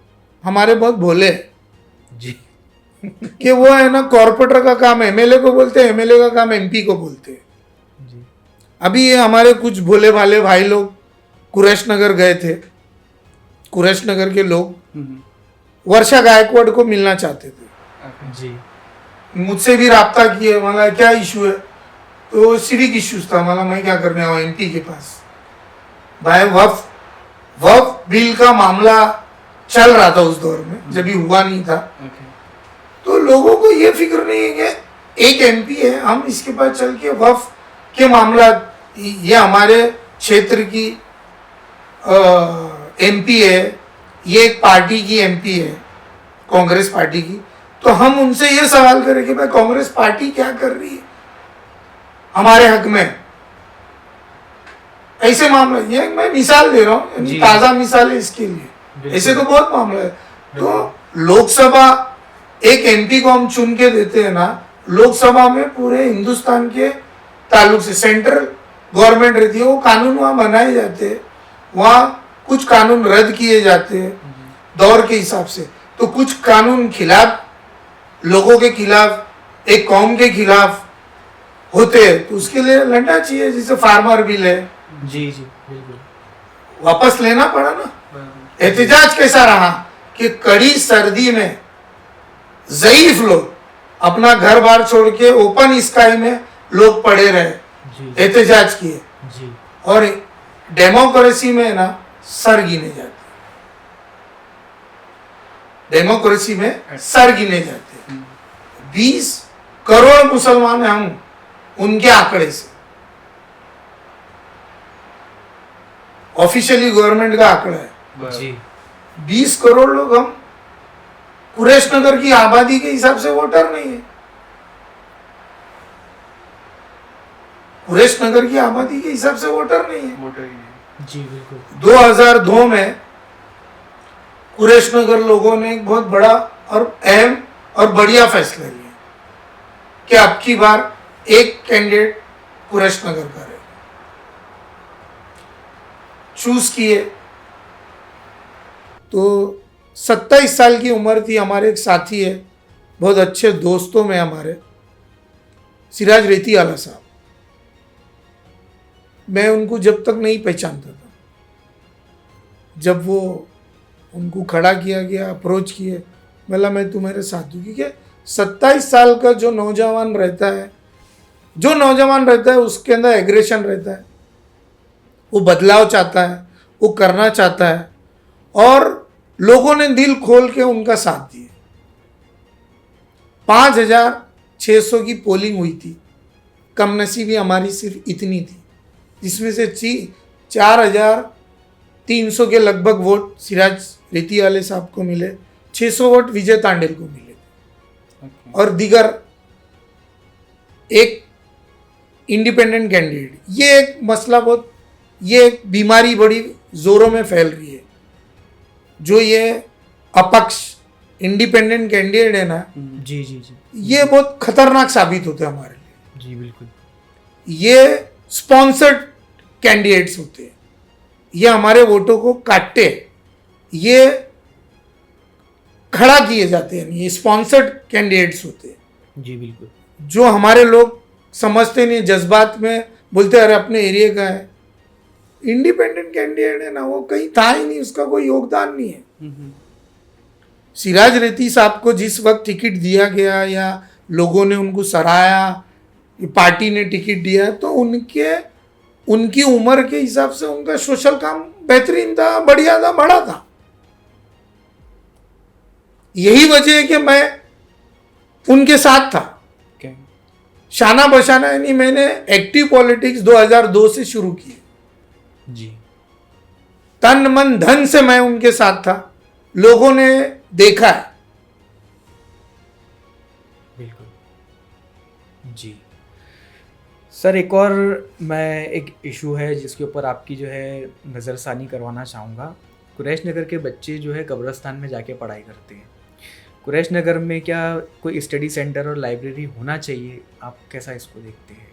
हमारे बहुत भोले हैं जी कि वो है ना कॉर्पोरेटर का काम एमएलए को बोलते हैं, एमएलए का काम एमपी को बोलते हैं। जी अभी ये हमारे कुछ भोले भाले भाई लोग कुरैश नगर गए थे। कुरैश नगर के लोग वर्षा गायकवाड़ को मिलना चाहते थे। जी मुझसे भी राब्ता किए, मतलब क्या इशू है? तो सिविक इश्यूज था। मतलब मैं क्या करने आऊँ एमपी के पास? भाई वफ बिल का मामला चल रहा था उस दौर में, जब भी हुआ नहीं था। तो लोगों को ये फिक्र नहीं है कि एक एमपी है, हम इसके पास चल के वफ के मामला, ये हमारे क्षेत्र की एमपी है, ये एक पार्टी की एमपी है, कांग्रेस पार्टी की, तो हम उनसे ये सवाल करें कि भाई कांग्रेस पार्टी क्या कर रही है हमारे हक में? ऐसे मामला, ये मैं मिसाल दे रहा हूँ, ताजा मिसाल है इसके लिए। ऐसे तो बहुत मामला है। तो लोकसभा एक एमपी को हम चुन के देते हैं ना, लोकसभा में पूरे हिंदुस्तान के ताल्लुक से सेंट्रल गवर्नमेंट रहती है, वो कानून वहाँ बनाए जाते हैं, वहाँ कुछ कानून रद्द किए जाते हैं दौर के हिसाब से। तो कुछ कानून खिलाफ, लोगों के खिलाफ, एक कौम के खिलाफ होते हैं, तो उसके लिए लड़ना चाहिए। जैसे फार्मर बिल है, जी जी बिल्कुल, वापस लेना पड़ा ना। एहतजाज कैसा रहा कि कड़ी सर्दी में ज़ईफ लोग अपना घर बार छोड़ के ओपन स्काई में लोग पड़े रहे, एहतजाज किए, और डेमोक्रेसी में ना सर गिने जाते, डेमोक्रेसी में सर गिने जाते। 20 करोड़ मुसलमान हैं हम, उनके आंकड़े से, ऑफिशियली गवर्नमेंट का आंकड़ा है। जी 20 करोड़ लोग हम, कुरैश नगर की आबादी के हिसाब से वोटर नहीं है। कुरैश नगर की आबादी के हिसाब से वोटर नहीं है। वोटर ही नहीं। जी बिल्कुल 2002 में कुरैश नगर लोगों ने एक बहुत बड़ा और अहम और बढ़िया फैसला लिया कि अब की बार एक कैंडिडेट कुरैश नगर का रहेगा। चूज किए तो 27 साल की उम्र थी। हमारे एक साथी है, बहुत अच्छे दोस्तों में हमारे, सिराज रेती आला साहब। मैं उनको जब तक नहीं पहचानता था, जब वो उनको खड़ा किया गया, अप्रोच किए, बोला मैं तुम्हारे साथ हूँ। क्योंकि 27 साल का जो नौजवान रहता है उसके अंदर एग्रेशन रहता है, वो बदलाव चाहता है, वो करना चाहता है, और लोगों ने दिल खोल के उनका साथ दिया। 5,600 की पोलिंग हुई थी, कमनसीबी हमारी सिर्फ इतनी थी, जिसमें से 4,300 के लगभग वोट सिराज रेती वाले साहब को मिले, 600 वोट विजय तांडेल को मिले, Okay. और दीगर एक इंडिपेंडेंट कैंडिडेट। ये एक मसला बहुत, ये एक बीमारी बड़ी जोरों में फैल रही है। जो ये अपक्ष इंडिपेंडेंट कैंडिडेट है ना, जी जी जी ये बहुत खतरनाक साबित होते हैं हमारे लिए। जी बिल्कुल ये स्पॉन्सर्ड कैंडिडेट्स होते हैं, ये हमारे वोटों को काटते हैं, ये खड़ा किए जाते हैं, ये स्पॉन्सर्ड कैंडिडेट्स होते हैं। जी बिल्कुल जो हमारे लोग समझते नहीं, जज्बात में बोलते अरे अपने एरिया का है। इंडिपेंडेंट कैंडिडेट है ना, वो कहीं था ही नहीं, उसका कोई योगदान नहीं है। सिराज रेती साहब को जिस वक्त टिकट दिया गया या लोगों ने उनको सराहा, पार्टी ने टिकट दिया, तो उनकी उम्र के हिसाब से उनका सोशल काम बेहतरीन था, बढ़िया था, बड़ा था। यही वजह है कि मैं उनके साथ था। Okay. शाना बशाना यानी मैंने एक्टिव पॉलिटिक्स 2002 से शुरू की, जी तन मन धन से मैं उनके साथ था। लोगों ने देखा है। बिल्कुल जी सर, एक और मैं एक इशू है जिसके ऊपर आपकी जो है नज़रसानी करवाना चाहूँगा। कुरैश नगर के बच्चे जो है कब्रिस्तान में जाके पढ़ाई करते हैं। कुरैश नगर में क्या कोई स्टडी सेंटर और लाइब्रेरी होना चाहिए? आप कैसा इसको देखते हैं?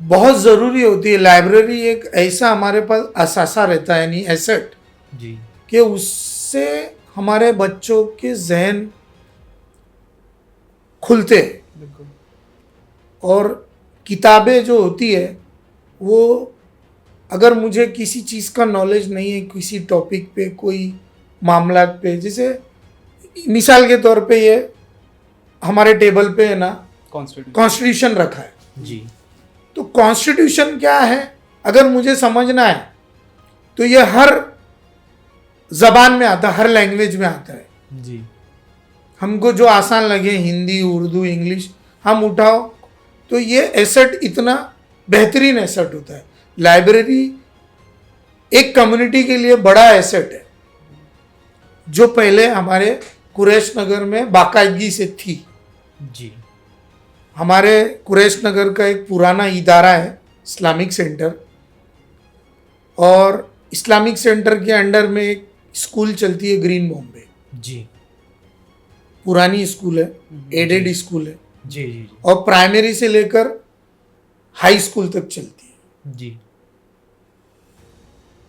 बहुत ज़रूरी होती है लाइब्रेरी। एक ऐसा हमारे पास असासा रहता है, यानी एसेट, जी कि उससे हमारे बच्चों के जहन खुलते हैं। बिल्कुल। और किताबें जो होती है वो, अगर मुझे किसी चीज़ का नॉलेज नहीं है, किसी टॉपिक पे, कोई मामला पे, जैसे मिसाल के तौर पे ये हमारे टेबल पे है ना कॉन्स्टिट्यूशन रखा है, जी तो कॉन्स्टिट्यूशन क्या है अगर मुझे समझना है तो ये हर जबान में आता है, हर लैंग्वेज में आता है। जी हमको जो आसान लगे, हिंदी, उर्दू, इंग्लिश, हम उठाओ, तो ये एसेट इतना बेहतरीन एसेट होता है। लाइब्रेरी एक कम्युनिटी के लिए बड़ा एसेट है, जो पहले हमारे कुरैश नगर में बाकायदगी से थी। जी हमारे कुरैश नगर का एक पुराना इदारा है इस्लामिक सेंटर, और इस्लामिक सेंटर के अंडर में एक स्कूल चलती है ग्रीन बॉम्बे, जी पुरानी स्कूल है, एडेड स्कूल है, जी जी जी और प्राइमरी से लेकर हाई स्कूल तक चलती है। जी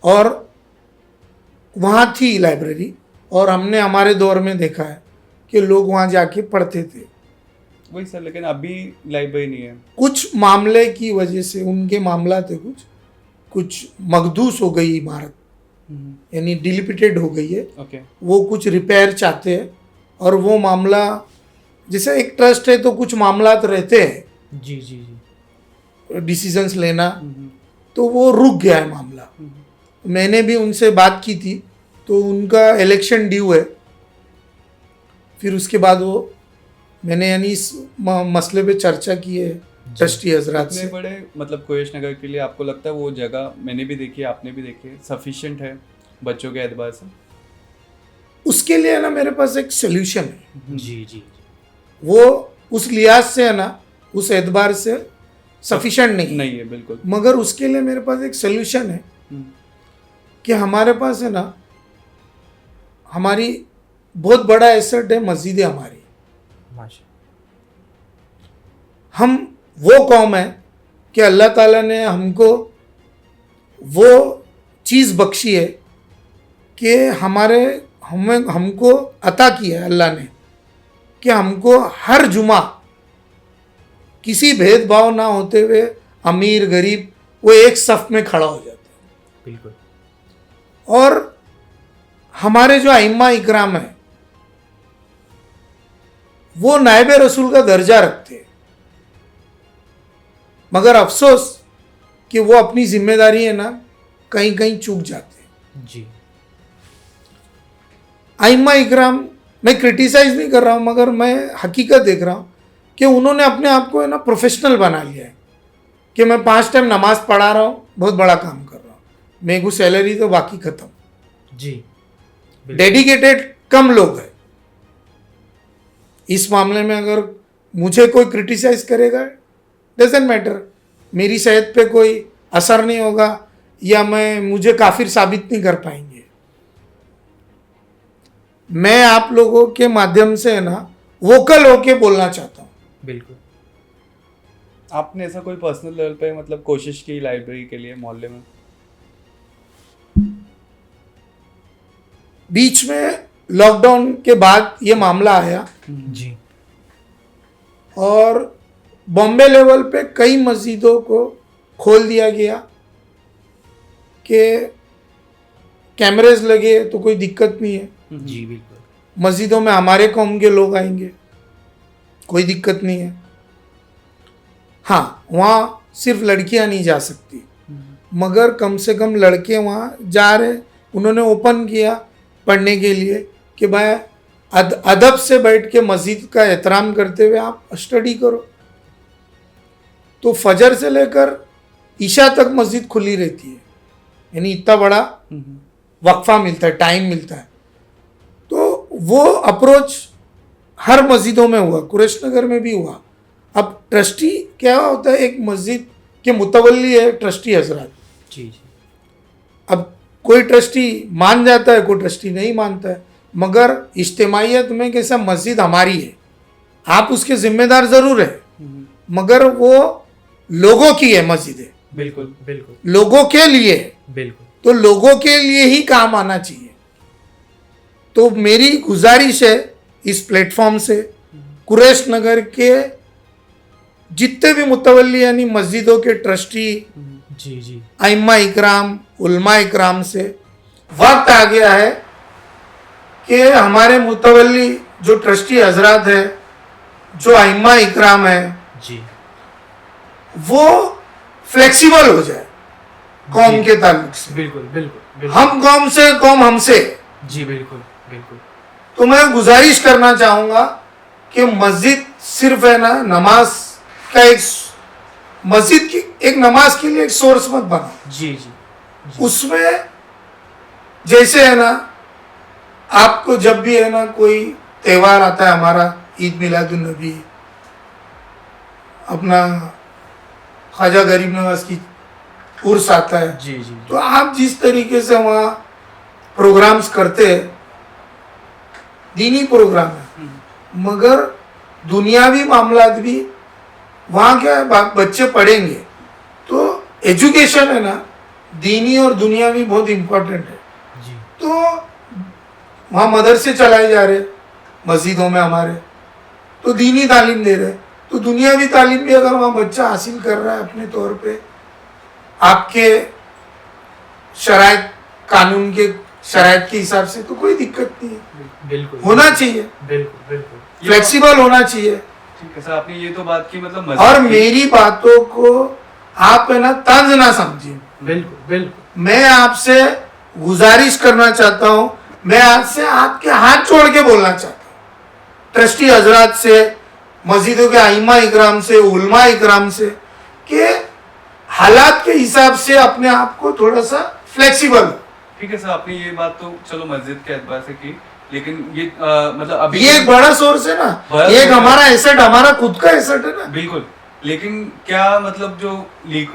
और वहाँ थी लाइब्रेरी, और हमने हमारे दौर में देखा है कि लोग वहाँ जाके पढ़ते थे। वही सर, लेकिन अभी लाइब्रेरी नहीं है। कुछ मामले की वजह से, उनके मामला थे कुछ मखदूस हो गई इमारत, यानी डिलिपिटेड हो गई है। ओके। वो कुछ रिपेयर चाहते हैं, और वो मामला, जैसे एक ट्रस्ट है तो कुछ मामला रहते हैं, जी जी जी डिसीजंस लेना, तो वो रुक गया है मामला। मैंने भी उनसे बात की थी, तो उनका इलेक्शन ड्यू है, फिर उसके बाद वो मैंने यानी इस मसले पे चर्चा की है ट्रस्टी हजरात इतने से। बड़े मतलब कोयश नगर के लिए आपको लगता है वो जगह, मैंने भी देखी है, आपने भी देखी है, सफिशिएंट है बच्चों के एतबार से? उसके लिए है ना मेरे पास एक सोल्यूशन है, जी जी वो उस लिहाज से है ना, उस एतबार से सफिशिएंट नहीं है। नहीं है बिल्कुल। मगर उसके लिए मेरे पास एक सोल्यूशन है हम्म, कि हमारे पास है ना, हमारी बहुत बड़ा एसेट है मस्जिदें हमारी। माशा हम वो कौम है कि अल्लाह ताला ने हमको वो चीज़ बख्शी है कि हमको अता की है अल्लाह ने, कि हमको हर जुमा किसी भेदभाव ना होते हुए अमीर गरीब वो एक सफ में खड़ा हो जाता है। बिल्कुल। और हमारे जो आइम्मा इकराम है वो नायब रसूल का दर्जा रखते हैं, मगर अफसोस कि वो अपनी जिम्मेदारी है ना कहीं कहीं चूक जाते हैं। जी आइम्मा इकराम, मैं क्रिटिसाइज नहीं कर रहा हूँ, मगर मैं हकीकत देख रहा हूँ कि उन्होंने अपने आप को है ना प्रोफेशनल बना लिया है कि मैं 5 टाइम नमाज पढ़ा रहा हूँ, बहुत बड़ा काम कर रहा हूँ, मेरे को सैलरी तो बाकी खत्म। जी बिल्कुल। डेडिकेटेड कम लोग हैं इस मामले में। अगर मुझे कोई क्रिटिसाइज करेगा डजेंट मैटर, मेरी सेहत पे कोई असर नहीं होगा या मुझे काफिर साबित नहीं कर पाएंगे। मैं आप लोगों के माध्यम से है ना वोकल होके बोलना चाहता हूँ। बिल्कुल। आपने ऐसा कोई पर्सनल लेवल पे मतलब कोशिश की लाइब्रेरी के लिए मोहल्ले में? बीच में लॉकडाउन के बाद ये मामला आया जी और बॉम्बे लेवल पे कई मस्जिदों को खोल दिया गया कि कैमरेज लगे तो कोई दिक्कत नहीं है, जी बिल्कुल। मस्जिदों में हमारे कौम के लोग आएंगे, कोई दिक्कत नहीं है। हाँ, वहाँ सिर्फ लड़कियाँ नहीं जा सकती, मगर कम से कम लड़के वहाँ जा रहे। उन्होंने ओपन किया पढ़ने के लिए कि भाई अदब से बैठ के मस्जिद का एहतराम करते हुए आप स्टडी करो। तो फजर से लेकर ईशा तक मस्जिद खुली रहती है, यानी इतना बड़ा वक्फा मिलता है, टाइम मिलता है। तो वो अप्रोच हर मस्जिदों में हुआ, कुरैश नगर में भी हुआ। अब ट्रस्टी क्या होता है, एक मस्जिद के मुतवल्ली है ट्रस्टी हजरात। जी जी अब कोई ट्रस्टी मान जाता है, कोई ट्रस्टी नहीं मानता है, मगर इज्तिमाइयत में कैसा मस्जिद हमारी है, आप उसके जिम्मेदार ज़रूर है, मगर वो लोगों की है मस्जिद है, बिल्कुल बिल्कुल लोगों के लिए है, बिल्कुल। तो लोगों के लिए ही काम आना चाहिए। तो मेरी गुजारिश है इस प्लेटफॉर्म से कुरैश नगर के जितने भी मुतवल्ली यानी मस्जिदों के ट्रस्टी, जी जी आइम्मा इकराम, उलमा इकराम से वक्त आ गया है कि हमारे मुतवल्ली जो ट्रस्टी हजरात है, जो आइम्मा इकराम है, जी वो फ्लेक्सिबल हो जाए कौम के ताल्लुक से। बिल्कुल बिल्कुल बिल्कुल। हम कौम से, कौम हमसे। जी बिल्कुल बिल्कुल। तो मैं गुजारिश करना चाहूँगा कि मस्जिद सिर्फ है ना नमाज का एक, मस्जिद की एक नमाज के लिए एक सोर्स मत बनाओ। जी जी उसमें जैसे है ना, आपको जब भी है ना कोई त्यौहार आता है, हमारा ईद मिलादुन नबी, अपना ख्वाजा गरीब नवाज की उर्स आता है, जी जी तो आप जिस तरीके से वहाँ प्रोग्राम्स करते हैं, दीनी प्रोग्राम है, मगर दुनियावी मामलात भी वहाँ क्या है, बच्चे पढ़ेंगे। तो एजुकेशन है ना, दीनी और दुनियावी बहुत इम्पोर्टेंट है। जी तो वहाँ मदरसे चलाए जा रहे मस्जिदों में हमारे, तो दीनी तालीम दे रहे, तो दुनियावी तालीम भी अगर वहाँ बच्चा हासिल कर रहा है अपने तौर पे, आपके शराइत, कानून के शराइत के हिसाब से, तो कोई दिक्कत नहीं है। बिल्कुल होना चाहिए, बिल्कुल बिल्कुल। फ्लेक्सिबल होना चाहिए। ठीक है सर, आपने ये तो बात की मतलब और मेरी बातों को आप है ना तंज ना समझिए। बिल्कुल बिल्कुल। मैं आपसे गुजारिश करना चाहता हूँ, मैं आपसे आपके हाथ जोड़ के बोलना चाहता हूँ, ट्रस्टी हजरात से, मस्जिदों के आइमा इकराम से, उलमा इकराम से, कि हालात के हिसाब से अपने आप को थोड़ा सा फ्लेक्सिबल। ठीक है सर, आपने ये बात तो चलो मस्जिद के एतबार से की, लेकिन ये मतलब अभी ये एक बड़ा सोर्स है ना, बड़ा ये एक source है। हमारा एसेट, हमारा खुद का एसेट है ना। बिल्कुल, लेकिन क्या मतलब जो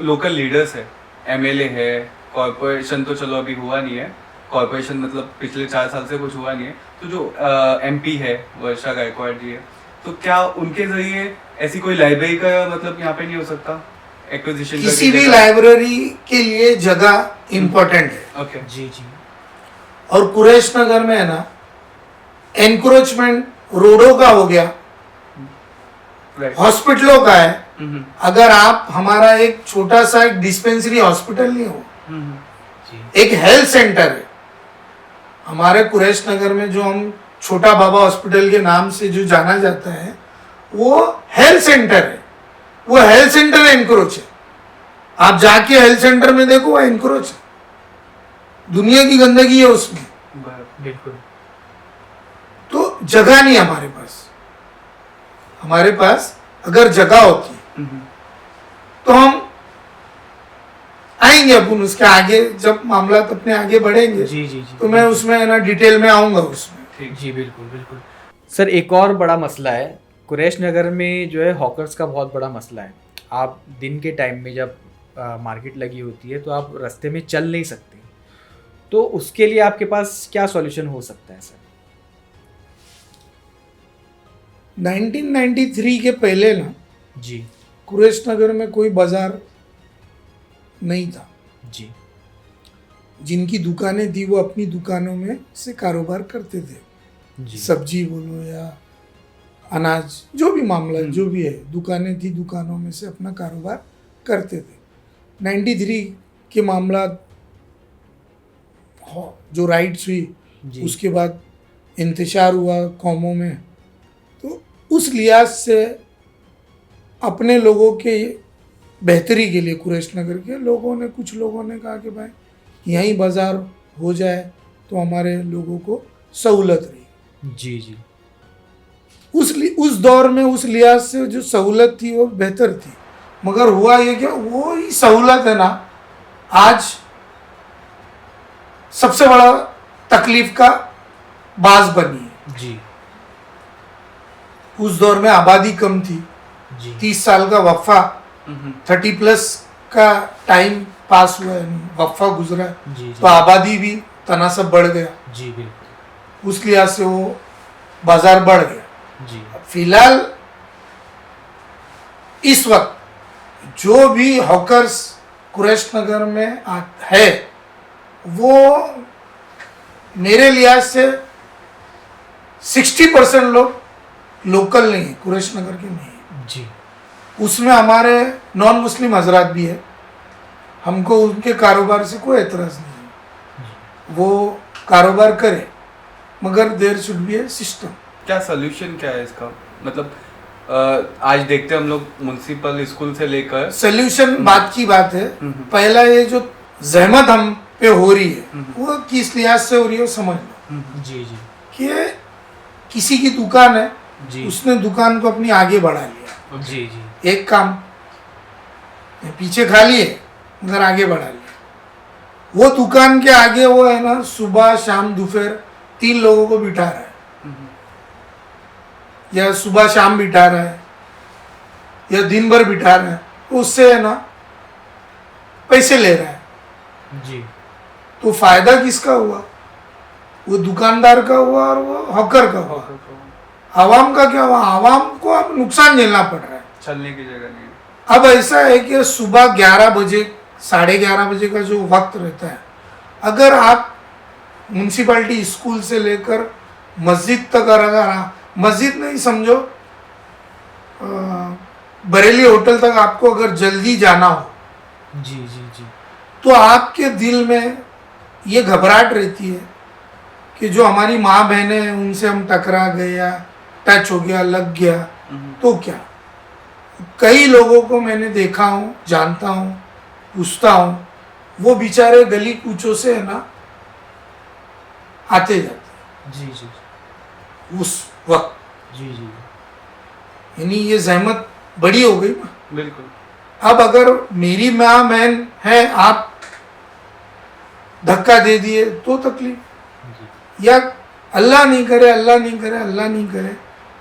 लोकल लीडर्स है, एमएलए है, कॉर्पोरेशन तो चलो अभी हुआ नहीं है, कॉर्पोरेशन मतलब पिछले 4 साल से कुछ हुआ नहीं है, तो जो एमपी है वर्षा गायकवाड़ जी है, तो क्या उनके जरिए ऐसी कोई लाइब्रेरी का मतलब यहाँ पे नहीं हो सकता एक्विजिशन? किसी भी लाइब्रेरी के लिए जगह इम्पोर्टेंट है। ओके जी जी और कुरैश नगर में है ना, एनक्रोचमेंट रोडों का हो गया, राइट। हॉस्पिटलों का है। अगर आप हमारा एक छोटा सा एक डिस्पेंसरी हॉस्पिटल नहीं हो, जी एक हेल्थ सेंटर है हमारे कुरैश नगर में, जो हम छोटा बाबा हॉस्पिटल के नाम से जो जाना जाता है, वो हेल्थ सेंटर है। वो हेल्थ सेंटर एनक्रोच है। आप जाके हेल्थ सेंटर में देखो, वो एनक्रोच है, दुनिया की गंदगी है उसमें। बिल्कुल। तो जगह नहीं हमारे पास। हमारे पास अगर जगह होती तो हम आएंगे अपन उसके आगे, जब मामला अपने आगे बढ़ेंगे जी जी जी तो मैं उसमें है ना डिटेल में आऊंगा उसमें। जी बिल्कुल बिल्कुल। सर एक और बड़ा मसला है, कुरैश नगर में जो है हॉकर्स का बहुत बड़ा मसला है। आप दिन के टाइम में जब मार्केट लगी होती है तो आप रास्ते में चल नहीं सकते, तो उसके लिए आपके पास क्या सॉल्यूशन हो सकता है सर? 1993 के पहले ना जी कुरैश नगर में कोई बाजार नहीं था। जी जिनकी दुकानें थी वो अपनी दुकानों में से कारोबार करते थे, जी सब्जी बोलो या अनाज, जो भी मामला जो भी है, दुकानें थी, दुकानों में से अपना कारोबार करते थे। 93 के मामला जो राइट्स हुई, जी उसके बाद इंतशार हुआ कौमों में, तो उस लिहाज से अपने लोगों के बेहतरी के लिए कुरैश नगर के लोगों ने, कुछ लोगों ने कहा कि भाई यहीं बाजार हो जाए तो हमारे लोगों को सहूलत रही। जी जी उस दौर में उस लिहाज से जो सहूलत थी वो बेहतर थी, मगर हुआ ये कि वो ही सहूलत है ना आज सबसे बड़ा तकलीफ का बाज बनी है। जी उस दौर में आबादी कम थी, जी 30 साल का वक्फा, 30+ का टाइम पास हुआ है, वक्फा गुजरा है, जी तो आबादी भी तनासब बढ़ गया, जी बिल्कुल उस लिहाज से वो बाजार बढ़ गया। जी फिलहाल इस वक्त जो भी हॉकर्स कुरैश नगर में है वो मेरे लिहाज से 60% लोग लोकल नहीं है, कुरैश नगर के नहीं है। जी उसमें हमारे नॉन मुस्लिम हजरात भी है, हमको उनके कारोबार से कोई एतराज़ नहीं है, वो कारोबार करे, मगर there should be a system. क्या सोल्यूशन क्या है इसका? मतलब आज देखते हैं हम लोग म्युनिसिपल स्कूल से लेकर सोल्यूशन बात की बात है। पहला ये जो जहमत हम पे हो रही है वो किस लिहाज से हो रही है वो समझ लो। जी जी कि किसी की दुकान है, जी उसने दुकान को अपनी आगे बढ़ा लिया, जी जी एक काम पीछे खाली है मगर आगे बढ़ा लिया। वो दुकान के आगे वो है ना सुबह शाम दोपहर 3 लोगों को बिठा रहा है, या सुबह शाम बिठा रहा है या दिन भर बिठा रहा है, तो उससे है ना पैसे ले रहा है। जी तो फायदा किसका हुआ? वो दुकानदार का हुआ और वो हॉकर का हुआ। आवाम का क्या हुआ? आवाम को अब नुकसान झेलना पड़ रहा है। चलने की जगह नहीं है। अब ऐसा है कि सुबह 11 बजे 11:30 बजे का जो वक्त रहता है, अगर आप म्यूनसिपाल्टी स्कूल से लेकर मस्जिद तक, अगर मस्जिद नहीं समझो बरेली होटल तक आपको अगर जल्दी जाना हो जी जी जी तो आपके दिल में ये घबराहट रहती है कि जो हमारी माँ बहनें हैं उनसे हम टकरा गए या टच हो गया, लग गया तो क्या। कई लोगों को मैंने देखा हूँ, जानता हूँ, पूछता हूँ, वो बेचारे गली कूचों से है ना आते जाते जी जी उस वक्त। जी जी यानी ये जहमत बड़ी हो गई ना। बिल्कुल। अब अगर मेरी माँ बहन है, आप धक्का दे दिए तो तकलीफ, या अल्लाह नहीं करे, अल्लाह नहीं करे, अल्लाह नहीं करे,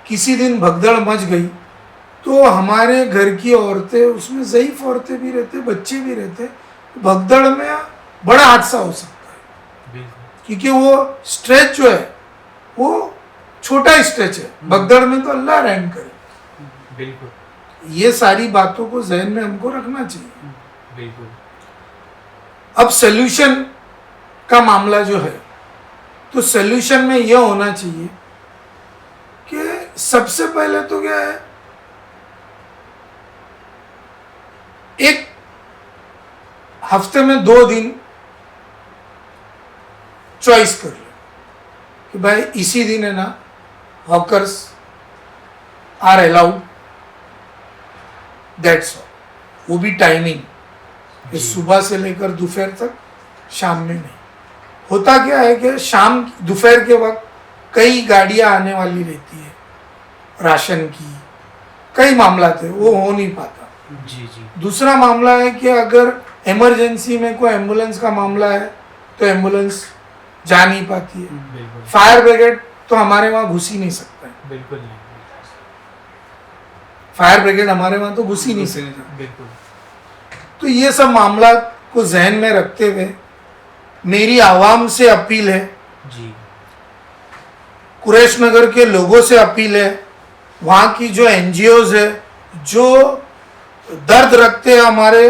किसी दिन भगदड़ मच गई तो हमारे घर की औरतें, उसमें ज़ईफ औरतें भी रहते, बच्चे भी रहते, भगदड़ में बड़ा हादसा हो सकता है। क्योंकि वो स्ट्रेच जो है वो छोटा स्ट्रेच है, भगदड़ में तो अल्लाह रहम करे। बिल्कुल। ये सारी बातों को जहन में हमको रखना चाहिए। बिल्कुल। अब सोल्यूशन का मामला जो है, तो सोल्यूशन में यह होना चाहिए कि सबसे पहले तो क्या है, एक हफ्ते में 2 दिन चॉइस कर लो कि भाई इसी दिन है ना hawkers are allowed, that's all. वो भी टाइमिंग, कि सुबह से लेकर दोपहर तक, शाम में नहीं। होता क्या है कि शाम दोपहर के वक्त कई गाड़ियां आने वाली रहती है राशन की, कई मामला थे, वो हो नहीं पाता। जी जी। दूसरा मामला है कि अगर इमरजेंसी में कोई एम्बुलेंस का मामला है तो एम्बुलेंस जा नहीं पाती है। बिल्कुल। फायर ब्रिगेड तो हमारे वहाँ घुस ही नहीं सकता है, बिल्कुल नहीं। फायर ब्रिगेड हमारे वहाँ तो घुस ही नहीं सकता। बिल्कुल। तो ये सब मामला को जहन में रखते हुए मेरी आवाम से अपील है, जी। कुरैश नगर के लोगों से अपील है, वहाँ की जो एनजीओज है जो दर्द रखते हैं हमारे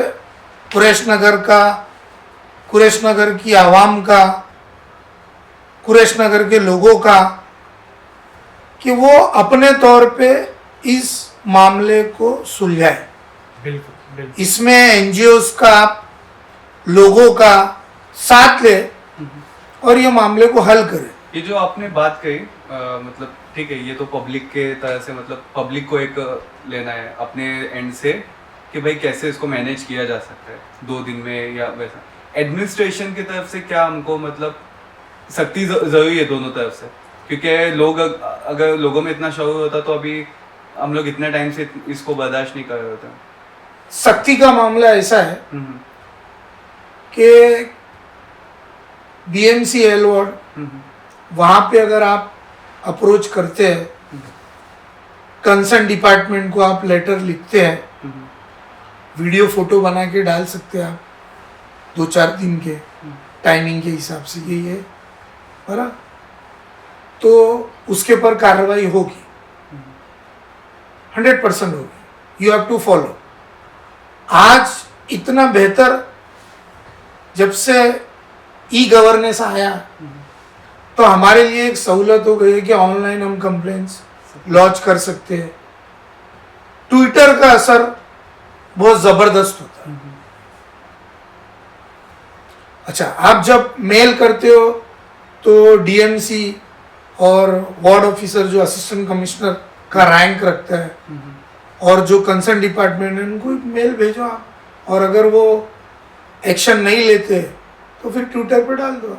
कुरैश नगर का, कुरैश नगर की आवाम का, कुरैश नगर के लोगों का, कि वो अपने तौर पे इस मामले को सुलझाए। बिल्कुल। बिल्कुल। इसमें एनजीओज का, लोगों का साथ ले और ये मामले को हल करे। ये जो आपने बात कही, मतलब ठीक है, ये तो पब्लिक के तरह से, मतलब पब्लिक को एक लेना है अपने एंड से कि भाई कैसे इसको मैनेज किया जा सकता है 2 दिन में या वैसा। एडमिनिस्ट्रेशन की तरफ से क्या हमको मतलब सख्ती जरूरी है दोनों तरफ से, क्योंकि लोग अगर लोगों में इतना शौक होता तो अभी हम लोग इतने टाइम से इसको बर्दाश्त नहीं कर रहे होते। सख्ती का मामला ऐसा है कि बीएमसी एल वार्ड, वहाँ पे अगर आप अप्रोच करते हैं, कंसर्न डिपार्टमेंट को आप लेटर लिखते हैं, वीडियो फोटो बना के डाल सकते हैं आप 2-4 दिन के टाइमिंग के हिसाब से, यही है ना, तो उसके ऊपर कार्रवाई होगी, 100% होगी। You have to follow. आज इतना बेहतर जब से ई गवर्नेंस आया तो हमारे लिए एक सहूलत हो गई है कि ऑनलाइन हम कंप्लेंट्स लॉन्च कर सकते हैं। ट्विटर का असर बहुत जबरदस्त होता है। अच्छा, आप जब मेल करते हो तो डीएमसी और वार्ड ऑफिसर जो असिस्टेंट कमिश्नर का रैंक रखता है और जो कंसर्न डिपार्टमेंट है उनको मेल भेजो आप, और अगर वो एक्शन नहीं लेते तो फिर ट्विटर पे डाल दो।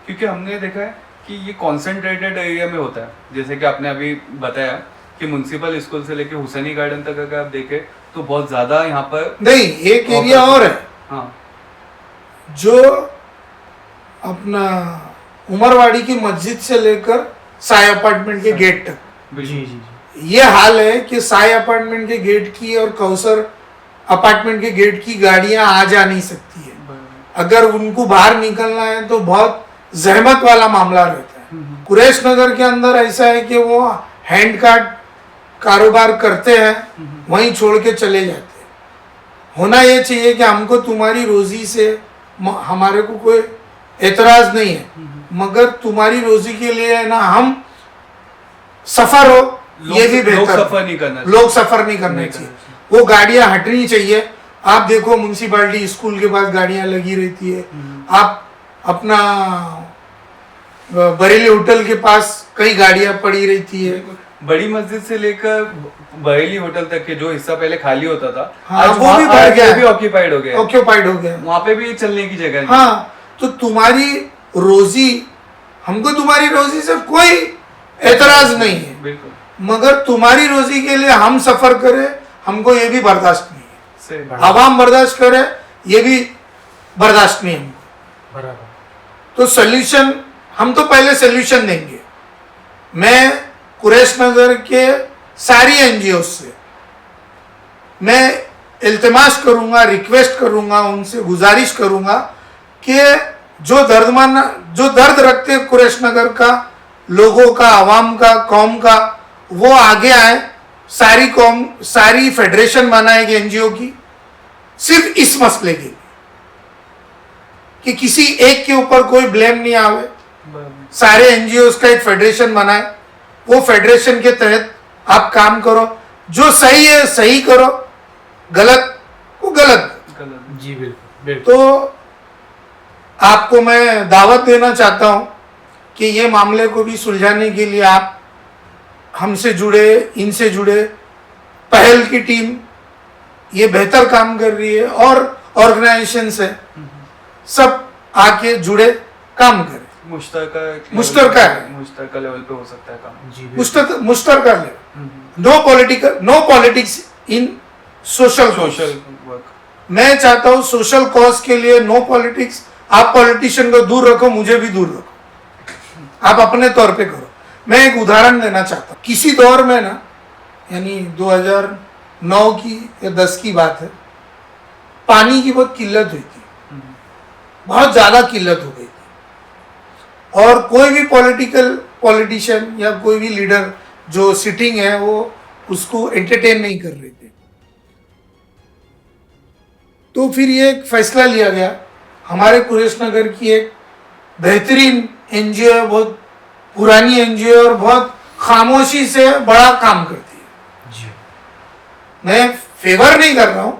क्योंकि हमने देखा है कि ये कॉन्सेंट्रेटेड एरिया में होता है, जैसे कि आपने अभी बताया कि म्युनिसिपल स्कूल से लेके हुसैनी गार्डन तक अगर आप देखें तो बहुत ज्यादा यहाँ पर नहीं, एक एरिया और है। हाँ, जो अपना उमरवाड़ी की मस्जिद से लेकर साई अपार्टमेंट के गेट तक, जी जी जी। ये हाल है कि साई अपार्टमेंट के गेट की और कौसर अपार्टमेंट के गेट की गाड़ियां आ जा नहीं सकती है। अगर उनको बाहर निकलना है तो बहुत जहमत वाला मामला रहता है। कुरैश नगर के अंदर ऐसा है कि वो हैंड कार्ड कारोबार करते हैं, वहीं छोड़ के चले जाते हैं। होना ये चाहिए कि हमको तुम्हारी रोजी से हमारे को कोई एतराज नहीं है, मगर तुम्हारी रोजी के लिए है ना हम सफर हो, ये भी बेहतर। लोग सफर नहीं करना चाहिए। लोग सफर नहीं करना चाहिए। वो गाड़ियां हटनी चाहिए। आप देखो म्यूनसिपालिटी स्कूल के पास गाड़ियां लगी रहती है, आप अपना बरेली होटल के पास कई गाड़ियां पड़ी रहती है। बड़ी मस्जिद से लेकर बरेली होटल तक के जो हिस्सा पहले खाली होता था, हाँ, आज वो भी भर आज गया वो है। भी ऑक्यूपाइड हो गया। ऑक्यूपाइड हो गया। वहाँ पे भी चलने की जगह नहीं। हाँ, तो तुम्हारी रोजी, हमको तुम्हारी रोजी से कोई एतराज नहीं है, बिल्कुल। मगर तुम्हारी रोजी के लिए हम सफर करें, हमको ये भी बर्दाश्त नहीं है। सही बात। आवाम बर्दाश्त करे, ये भी बर्दाश्त नहीं है हमको। बराबर। तो सोल्यूशन, हम तो पहले सोल्यूशन देंगे। मैं कुरैश नगर के सारी एनजीओ से मैं इल्तिमास करूंगा, रिक्वेस्ट करूंगा, उनसे गुजारिश करूंगा कि जो दर्द रखते हैं कुरैश नगर का, लोगों का, आवाम का, कौम का, वो आगे आए। सारी फेडरेशन बनाएगी एनजीओ की, सिर्फ इस मसले के लिए कि किसी एक के ऊपर कोई ब्लेम नहीं आवे। सारे एनजीओ का एक फेडरेशन बनाए, वो फेडरेशन के तहत आप काम करो। जो सही है सही करो, गलत को गलत। जी बिल्कुल बिल्कुल। तो आपको मैं दावत देना चाहता हूं कि ये मामले को भी सुलझाने के लिए आप हमसे जुड़े, इनसे जुड़े। पहल की टीम ये बेहतर काम कर रही है और ऑर्गेनाइजेशन से सब आके जुड़े, काम करें। मुश्तरका लेवल पे हो सकता है काम। जी बिल्कुल। मुश्तरका level. No politics in social work. मैं चाहता हूं सोशल कॉज के लिए नो पॉलिटिक्स। आप पॉलिटिशियन को दूर रखो, मुझे भी दूर रखो, आप अपने तौर पे करो। मैं एक उदाहरण देना चाहता हूं। किसी दौर में ना, यानी 2009 की या 10 की बात है, पानी की बहुत किल्लत हुई थी, बहुत ज्यादा किल्लत हो गई थी। और कोई भी पॉलिटिशियन या कोई भी लीडर जो सिटिंग है वो उसको एंटरटेन नहीं कर रहे थे। तो फिर ये एक फैसला लिया गया। हमारे कुरैश नगर की एक बेहतरीन एनजीओ है, बहुत पुरानी एनजीओ और बहुत खामोशी से बड़ा काम करती है। जी। मैं फेवर नहीं कर रहा हूं,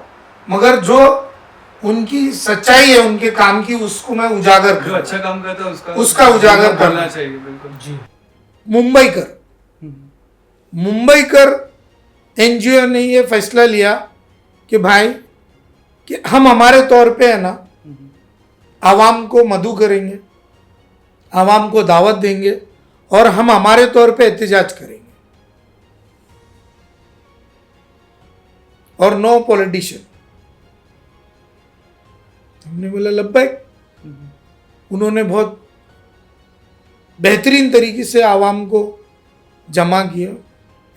मगर जो उनकी सच्चाई है उनके काम की, उसको मैं उजागर कर, जो अच्छा काम करता है उसका उजागर करना चाहिए। बिल्कुल। जी। मुंबईकर एनजीओ ने ये फैसला लिया कि भाई कि हम हमारे तौर पे है ना आवाम को मदऊ करेंगे, आवाम को दावत देंगे और हम हमारे तौर पे एहतजाज करेंगे। और नो पॉलिटिशियन। हमने बोला लब्बैक। उन्होंने बहुत बेहतरीन तरीके से आवाम को जमा किया।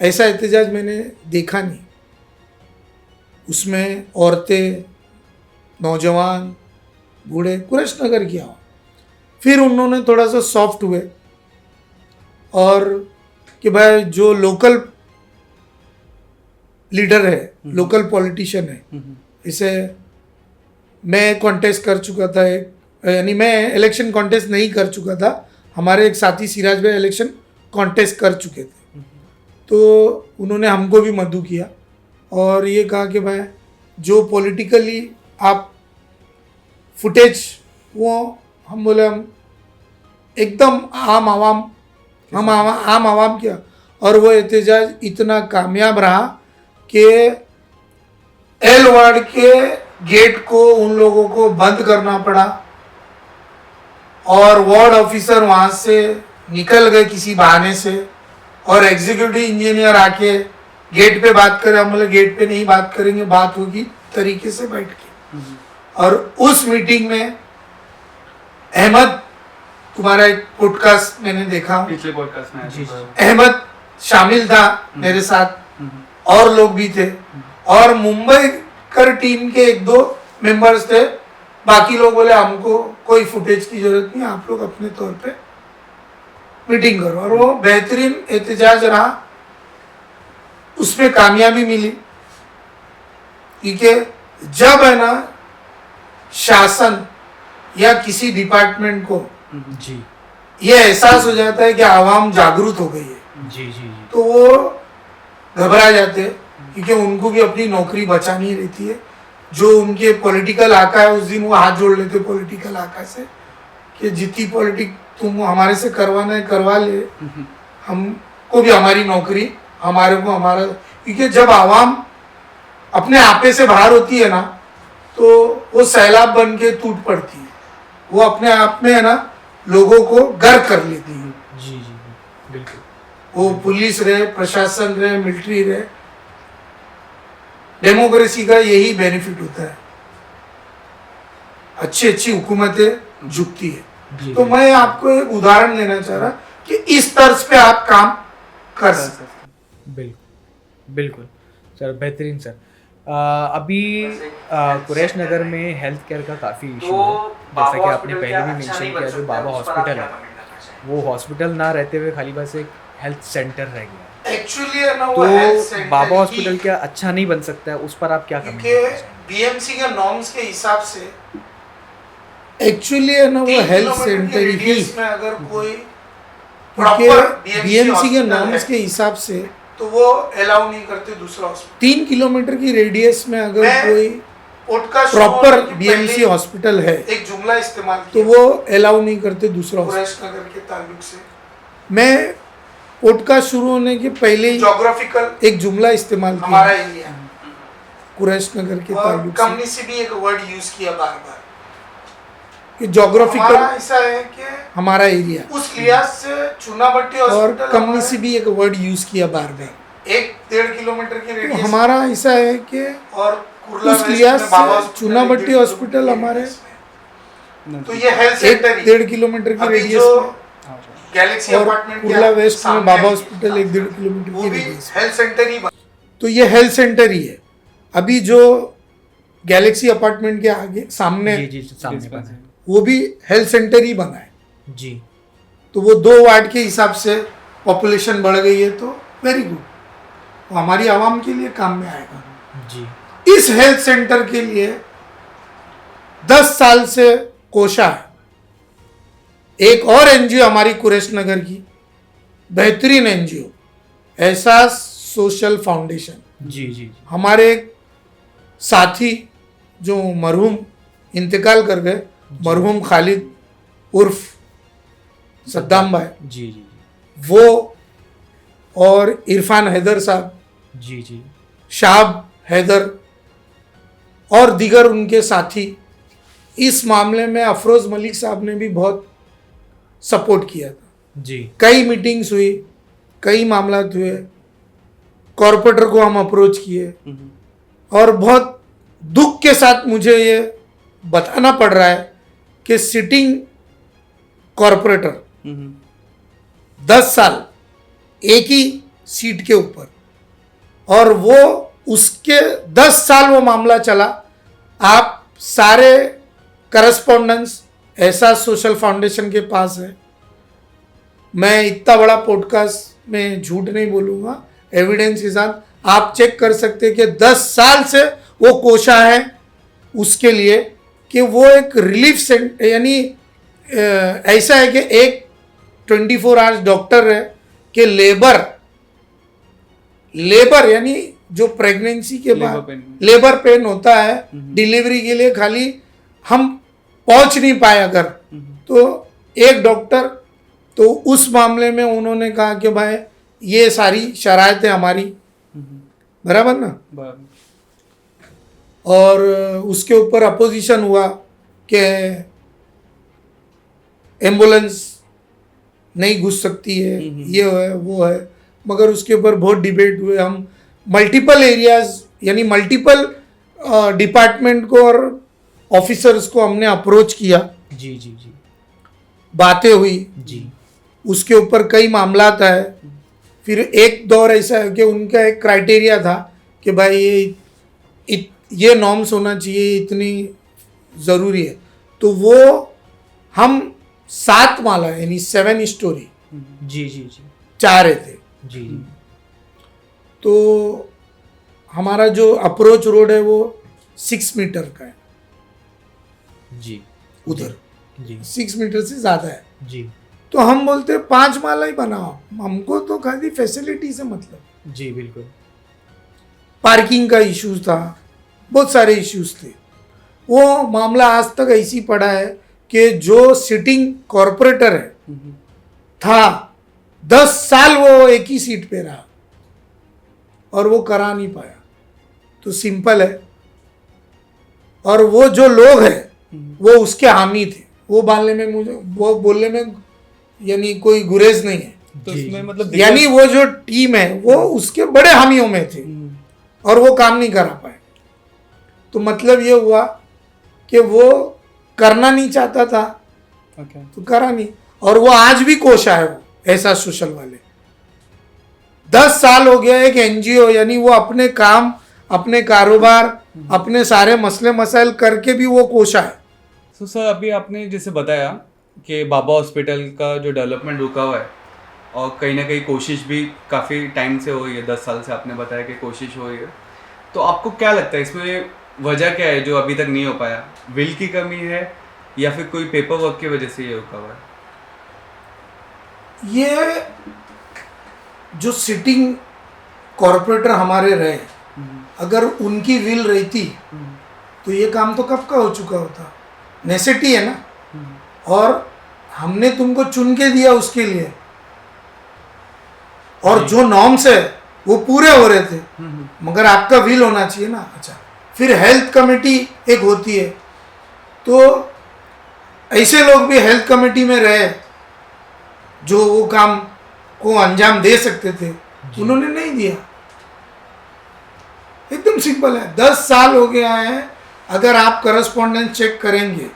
ऐसा एहतजाज मैंने देखा नहीं। उसमें औरतें, नौजवान, बूढ़े, कुरैश नगर की आवाम। फिर उन्होंने थोड़ा सा सॉफ्ट हुए और कि भाई जो लोकल लीडर है, लोकल पॉलिटिशियन है, इसे मैं कॉन्टेस्ट कर चुका था, यानी मैं इलेक्शन कॉन्टेस्ट नहीं कर चुका था, हमारे एक साथी सिराज भाई इलेक्शन कॉन्टेस्ट कर चुके थे। तो उन्होंने हमको भी मदऊ किया और ये कहा कि भाई जो पॉलिटिकली आप फुटेज, वो हम बोले हम एकदम आम आवाम किया। और वो एहतजाज इतना कामयाब रहा कि एल वार्ड के गेट को उन लोगों को बंद करना पड़ा और वार्ड ऑफिसर वहां से निकल गए किसी बहाने से और एग्जीक्यूटिव इंजीनियर आके गेट पे बात करे। हम बोले गेट पे नहीं बात करेंगे, बात होगी तरीके से बैठ के। और उस मीटिंग में अहमद, तुम्हारा एक पॉडकास्ट मैंने देखा, पिछले पॉडकास्ट में जी। अहमद शामिल था मेरे साथ, और लोग भी थे और मुंबई कर टीम के 1-2 मेंबर्स थे। बाकी लोग बोले हमको कोई फुटेज की जरूरत नहीं, आप लोग अपने तौर पे मीटिंग करो। और वो बेहतरीन एहतजाज रहा, उसमें कामयाबी मिली। क्योंकि जब है ना शासन या किसी डिपार्टमेंट को जी ये एहसास हो जाता है कि आवाम जागरूक हो गई है, जी जी जी तो वो घबरा जाते हैं, क्योंकि उनको भी अपनी नौकरी बचानी रहती है। जो उनके पॉलिटिकल आका है, उस दिन वो हाथ जोड़ लेते पॉलिटिकल आका से कि जितनी पॉलिटिक तुम हमारे से करवाना है करवा ले, हमको भी हमारी नौकरी, हमारे को हमारा। क्योंकि जब आवाम अपने आपे से बाहर होती है ना, तो वो सैलाब बन के टूट पड़ती है। वो अपने आप में है ना लोगों को गर्क कर लेती है। जी जी बिल्कुल। वो पुलिस रहे, प्रशासन रहे, मिलिट्री रहे, डेमोक्रेसी का यही बेनिफिट होता है, अच्छी अच्छी हुकूमतें झुकती है। जी, तो मैं आपको एक उदाहरण देना चाह रहा कि इस तर्ज पे आप काम कर सकते। बिल्कुल बिल्कुल सर, बेहतरीन सर। अभी कुरैश नगर में हेल्थ केयर का काफ़ी इशू है, जैसा कि आपने पहले भी मेंशन किया। जो बाबा हॉस्पिटल है वो हॉस्पिटल ना रहते हुए खाली बस एक हेल्थ सेंटर रह गया है। एक्चुअली है ना, वो हेल्थ तो सेंटर बाबा ही, हॉस्पिटल क्या अच्छा नहीं बन सकता है? उस पर आप क्या कमेंट क्योंकि करना चाहेंगे? बीएमसी के नॉर्म्स के हिसाब से एक्चुअली है ना, वो हेल्थ सेंटर ही, में अगर कोई क्योंकि बीएमसी के नॉर्म्स के हिसाब से तो वो अलाउ नहीं करते दूसरा हॉस्पिटल। 3 किलोमीटर की रेडियस में अगर कोई प्रॉपर बीएमसी हॉस्पिटल है, एक जुमला इस्तेमाल तो वो अलाउ नहीं करते दूसरा हॉस्पिटल। नगर के ताल्लुक से मैं पॉडकास्ट शुरू होने के पहले ही ज्योग्राफिकल एक जुमला इस्तेमाल किया, हमारा एरिया कुरैश नगर के ताल्लुक से। कंपनी से भी एक वर्ड यूज किया बार बार कि ज्योग्राफिकल ऐसा है कि हमारा एरिया, उस लिहाज से चुनाभट्टी और कंपनी से भी एक वर्ड यूज किया बार बार, 1-1.5 किलोमीटर की रेडियस। तो हमारा ऐसा है कि और उस लिहाज से चुनाभट्टी हॉस्पिटल हमारे, तो ये हेल्थ सेंटर 1.5 किलोमीटर की रेडियस में, गैलेक्सी अपार्टमेंट कुर्ला वेस्ट में बाबा हॉस्पिटल 1-1.5 किलोमीटर की रेडियस, हेल्थ सेंटर ही। तो ये हेल्थ सेंटर ही है। अभी जो गैलेक्सी अपार्टमेंट के आगे सामने, जी सामने बना है, वो भी हेल्थ सेंटर ही बना है जी। तो वो 2 वार्ड के हिसाब से पॉपुलेशन बढ़ गई है, तो वेरी गुड, वो हमारी आवाम के लिए काम में आएगा जी। इस हेल्थ सेंटर के लिए 10 साल से कोशा है। एक और एनजीओ हमारी कुरैश नगर की बेहतरीन एनजीओ एहसास सोशल फाउंडेशन, जी हमारे एक साथी जो मरहूम इंतकाल कर गए, मरहूम खालिद उर्फ सद्दाम भाई, जी, वो और इरफान हैदर साहब, जी, शाहब हैदर और दीगर उनके साथी, इस मामले में अफरोज मलिक साहब ने भी बहुत सपोर्ट किया था जी। कई मीटिंग्स हुई, कई मामला हुए, कॉरपोरेटर को हम अप्रोच किए, और बहुत दुख के साथ मुझे ये बताना पड़ रहा है कि सिटिंग कॉरपोरेटर 10 साल एक ही सीट के ऊपर, और वो उसके 10 साल वो मामला चला। आप सारे करस्पॉन्डेंस एहसास सोशल फाउंडेशन के पास है। मैं इतना बड़ा पॉडकास्ट में झूठ नहीं बोलूँगा, एविडेंस के साथ आप चेक कर सकते हैं कि 10 साल से वो कोशा है उसके लिए कि वो एक रिलीफ सेंटर, यानी ऐसा है कि एक 24 आवर्स डॉक्टर है कि लेबर यानी जो प्रेगनेंसी के बाद लेबर पेन होता है, डिलीवरी के लिए खाली हम पहुंच नहीं पाए अगर, तो एक डॉक्टर, तो उस मामले में उन्होंने कहा कि भाई ये सारी शरायतें हमारी, बराबर ना, और उसके ऊपर अपोजिशन हुआ कि एम्बुलेंस नहीं घुस सकती है, ये है वो है, मगर उसके ऊपर बहुत डिबेट हुए। हम मल्टीपल एरियाज यानी मल्टीपल डिपार्टमेंट को और ऑफिसर्स को हमने अप्रोच किया, जी, बातें हुई जी, उसके ऊपर कई मामला है। फिर एक दौर ऐसा है कि उनका एक क्राइटेरिया था कि भाई ये नॉर्म्स होना चाहिए, इतनी ज़रूरी है, तो वो हम 7 माला यानी 7 स्टोरी जी चाह रहे थे जी। तो हमारा जो अप्रोच रोड है वो 6 मीटर का है जी, उधर जी 6 मीटर से ज़्यादा है जी, तो हम बोलते 5 माला ही बनाओ, हमको तो खाली फैसिलिटी से मतलब। जी बिल्कुल। पार्किंग का इश्यूज था, बहुत सारे इश्यूज थे। वो मामला आज तक ऐसी पड़ा है कि जो सिटिंग कॉरपोरेटर है था 10 साल वो एक ही सीट पे रहा और वो करा नहीं पाया। तो सिंपल है, और वो जो लोग हैं वो उसके हामी थे, वो बोलने में मुझे, वो बोलने में यानी कोई गुरेज नहीं है तो जी, उसमें मतलब यानी वो जो टीम है वो उसके बड़े हामियों में थे और वो काम नहीं करा पाए। तो मतलब ये हुआ कि वो करना नहीं चाहता था ओके तो करा नहीं, और वो आज भी कोषा है वो ऐसा सोशल वाले। 10 साल हो गया एक एनजीओ, यानी वो अपने काम, अपने कारोबार, अपने सारे मसले मसाइल करके भी वो कोषा है। तो सर अभी आपने जैसे बताया कि बाबा हॉस्पिटल का जो डेवलपमेंट रुका हुआ है और कहीं ना कहीं कोशिश भी काफ़ी टाइम से हो रही है, 10 साल से आपने बताया कि कोशिश हो रही है, तो आपको क्या लगता है इसमें वजह क्या है जो अभी तक नहीं हो पाया? विल की कमी है या फिर कोई पेपर वर्क की वजह से ये रुका हुआ है? ये जो सिटिंग कॉरपोरेटर हमारे रहे, अगर उनकी विल रहती तो ये काम तो कब का हो चुका होता। नेसेसिटी है ना, और हमने तुमको चुन के दिया उसके लिए, और जो नॉर्म्स है वो पूरे हो रहे थे, मगर आपका विल होना चाहिए ना। अच्छा, फिर हेल्थ कमेटी एक होती है, तो ऐसे लोग भी हेल्थ कमेटी में रहे जो वो काम को अंजाम दे सकते थे, उन्होंने नहीं दिया। एकदम सिंपल है, 10 साल हो गया है। अगर आप करस्पॉन्डेंस चेक करेंगे,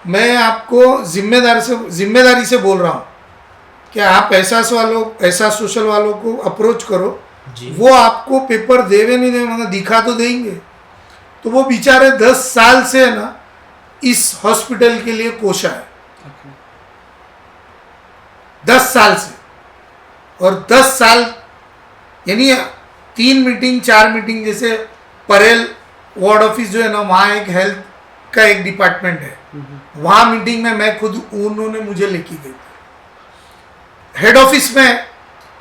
मैं आपको जिम्मेदारी से बोल रहा हूँ कि आप ऐसा सोशल वालों को अप्रोच करो, वो आपको पेपर देवे नहीं देवे मगर दिखा तो देंगे। तो वो बेचारे 10 साल से है ना इस हॉस्पिटल के लिए कोशा है, 10 साल से। और 10 साल यानी 3 मीटिंग 4 मीटिंग, जैसे परेल वार्ड ऑफिस जो है ना, वहाँ एक हेल्थ का एक डिपार्टमेंट है, वहाँ मीटिंग में मैं खुद, उन्होंने मुझे लेके गई। हेड ऑफिस में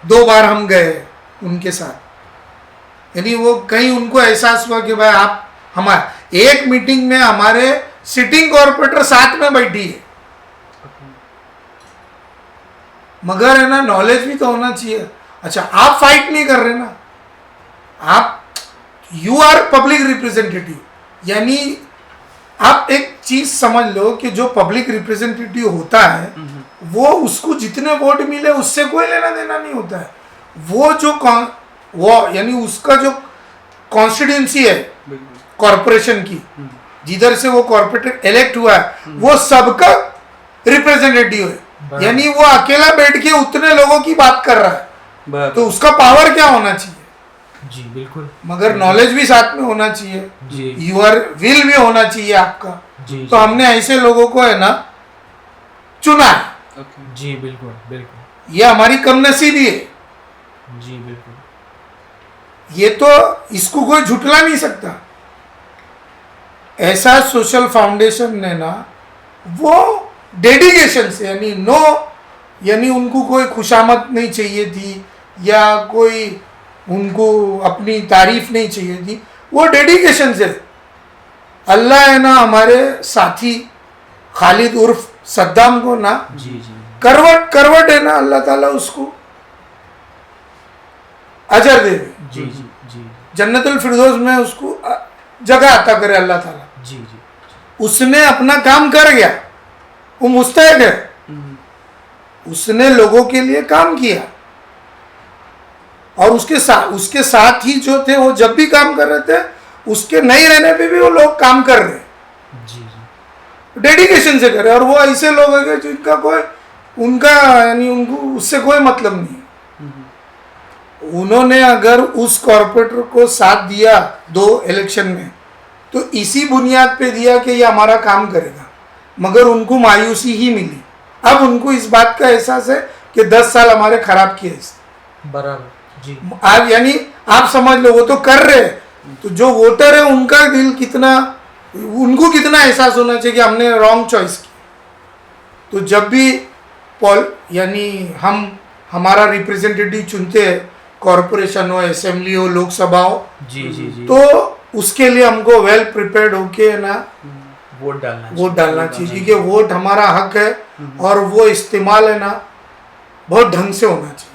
2 बार हम गए उनके साथ, यानी वो कहीं उनको एहसास हुआ कि भाई आप हमारे एक मीटिंग में हमारे सिटिंग कॉर्पोरेटर साथ में बैठी है। मगर है ना, नॉलेज भी तो होना चाहिए। अच्छा, आप फाइट नहीं कर रहे ना, आप यू आर पब्लिक रिप्रेजेंटेटिव, यानी आप एक चीज समझ लो कि जो पब्लिक रिप्रेजेंटेटिव होता है वो उसको जितने वोट मिले उससे कोई लेना देना नहीं होता है। वो यानी उसका जो कॉन्स्टिट्यूंसी है कॉरपोरेशन की, जिधर से वो कॉर्पोरेटर इलेक्ट हुआ है, वो सबका रिप्रेजेंटेटिव है, यानी वो अकेला बैठ के उतने लोगों की बात कर रहा है, तो उसका पावर क्या होना चाहिए। जी बिल्कुल, मगर नॉलेज भी साथ में होना चाहिए, जी यूर विल भी होना चाहिए आपका। जी, तो हमने ऐसे लोगों को है ना चुना है। जी बिल्कुल बिल्कुल, ये हमारी कमनसीबी है, जी बिल्कुल, ये तो इसको कोई झुटला नहीं सकता। ऐसा सोशल फाउंडेशन ने ना वो डेडिकेशन से, यानी उनको कोई खुशामद नहीं चाहिए थी या कोई उनको अपनी तारीफ नहीं चाहिए थी, वो डेडिकेशन से। अल्लाह है ना हमारे साथी खालिद उर्फ सद्दाम को ना जी जी करवट है ना, अल्लाह ताला उसको अजर दे, जी जी जी जन्नतुल फिरदौस में उसको जगह अता करे अल्लाह ताला। जी जी, उसने अपना काम कर गया, वो मुस्तैद है, उसने लोगों के लिए काम किया, और उसके साथ ही जो थे वो जब भी काम कर रहे थे, उसके नहीं रहने पे भी वो लोग काम कर रहे हैं, जी जी, डेडिकेशन से करे। और वो ऐसे लोग हैं जिनका कोई उनका यानी उनको उससे कोई मतलब नहीं है। उन्होंने अगर उस कॉर्पोरेटर को साथ दिया 2 इलेक्शन में, तो इसी बुनियाद पे दिया कि ये हमारा काम करेगा, मगर उनको मायूसी ही मिली। अब उनको इस बात का एहसास है कि 10 साल हमारे खराब किए इसने। बराबर, जी आज यानी आप समझ लो, वो तो कर रहे, तो जो वोटर है उनका दिल कितना, उनको कितना एहसास होना चाहिए कि हमने रॉन्ग चॉइस की। तो जब भी यानी हम हमारा रिप्रेजेंटेटिव चुनते हैं, कॉरपोरेशन हो, असेंबली हो, लोकसभा हो, जी जी जी, तो उसके लिए हमको वेल प्रिपेयर्ड होके ना वोट डालना चाहिए, क्योंकि वोट हमारा हक है और वो इस्तेमाल है ना बहुत ढंग से होना चाहिए।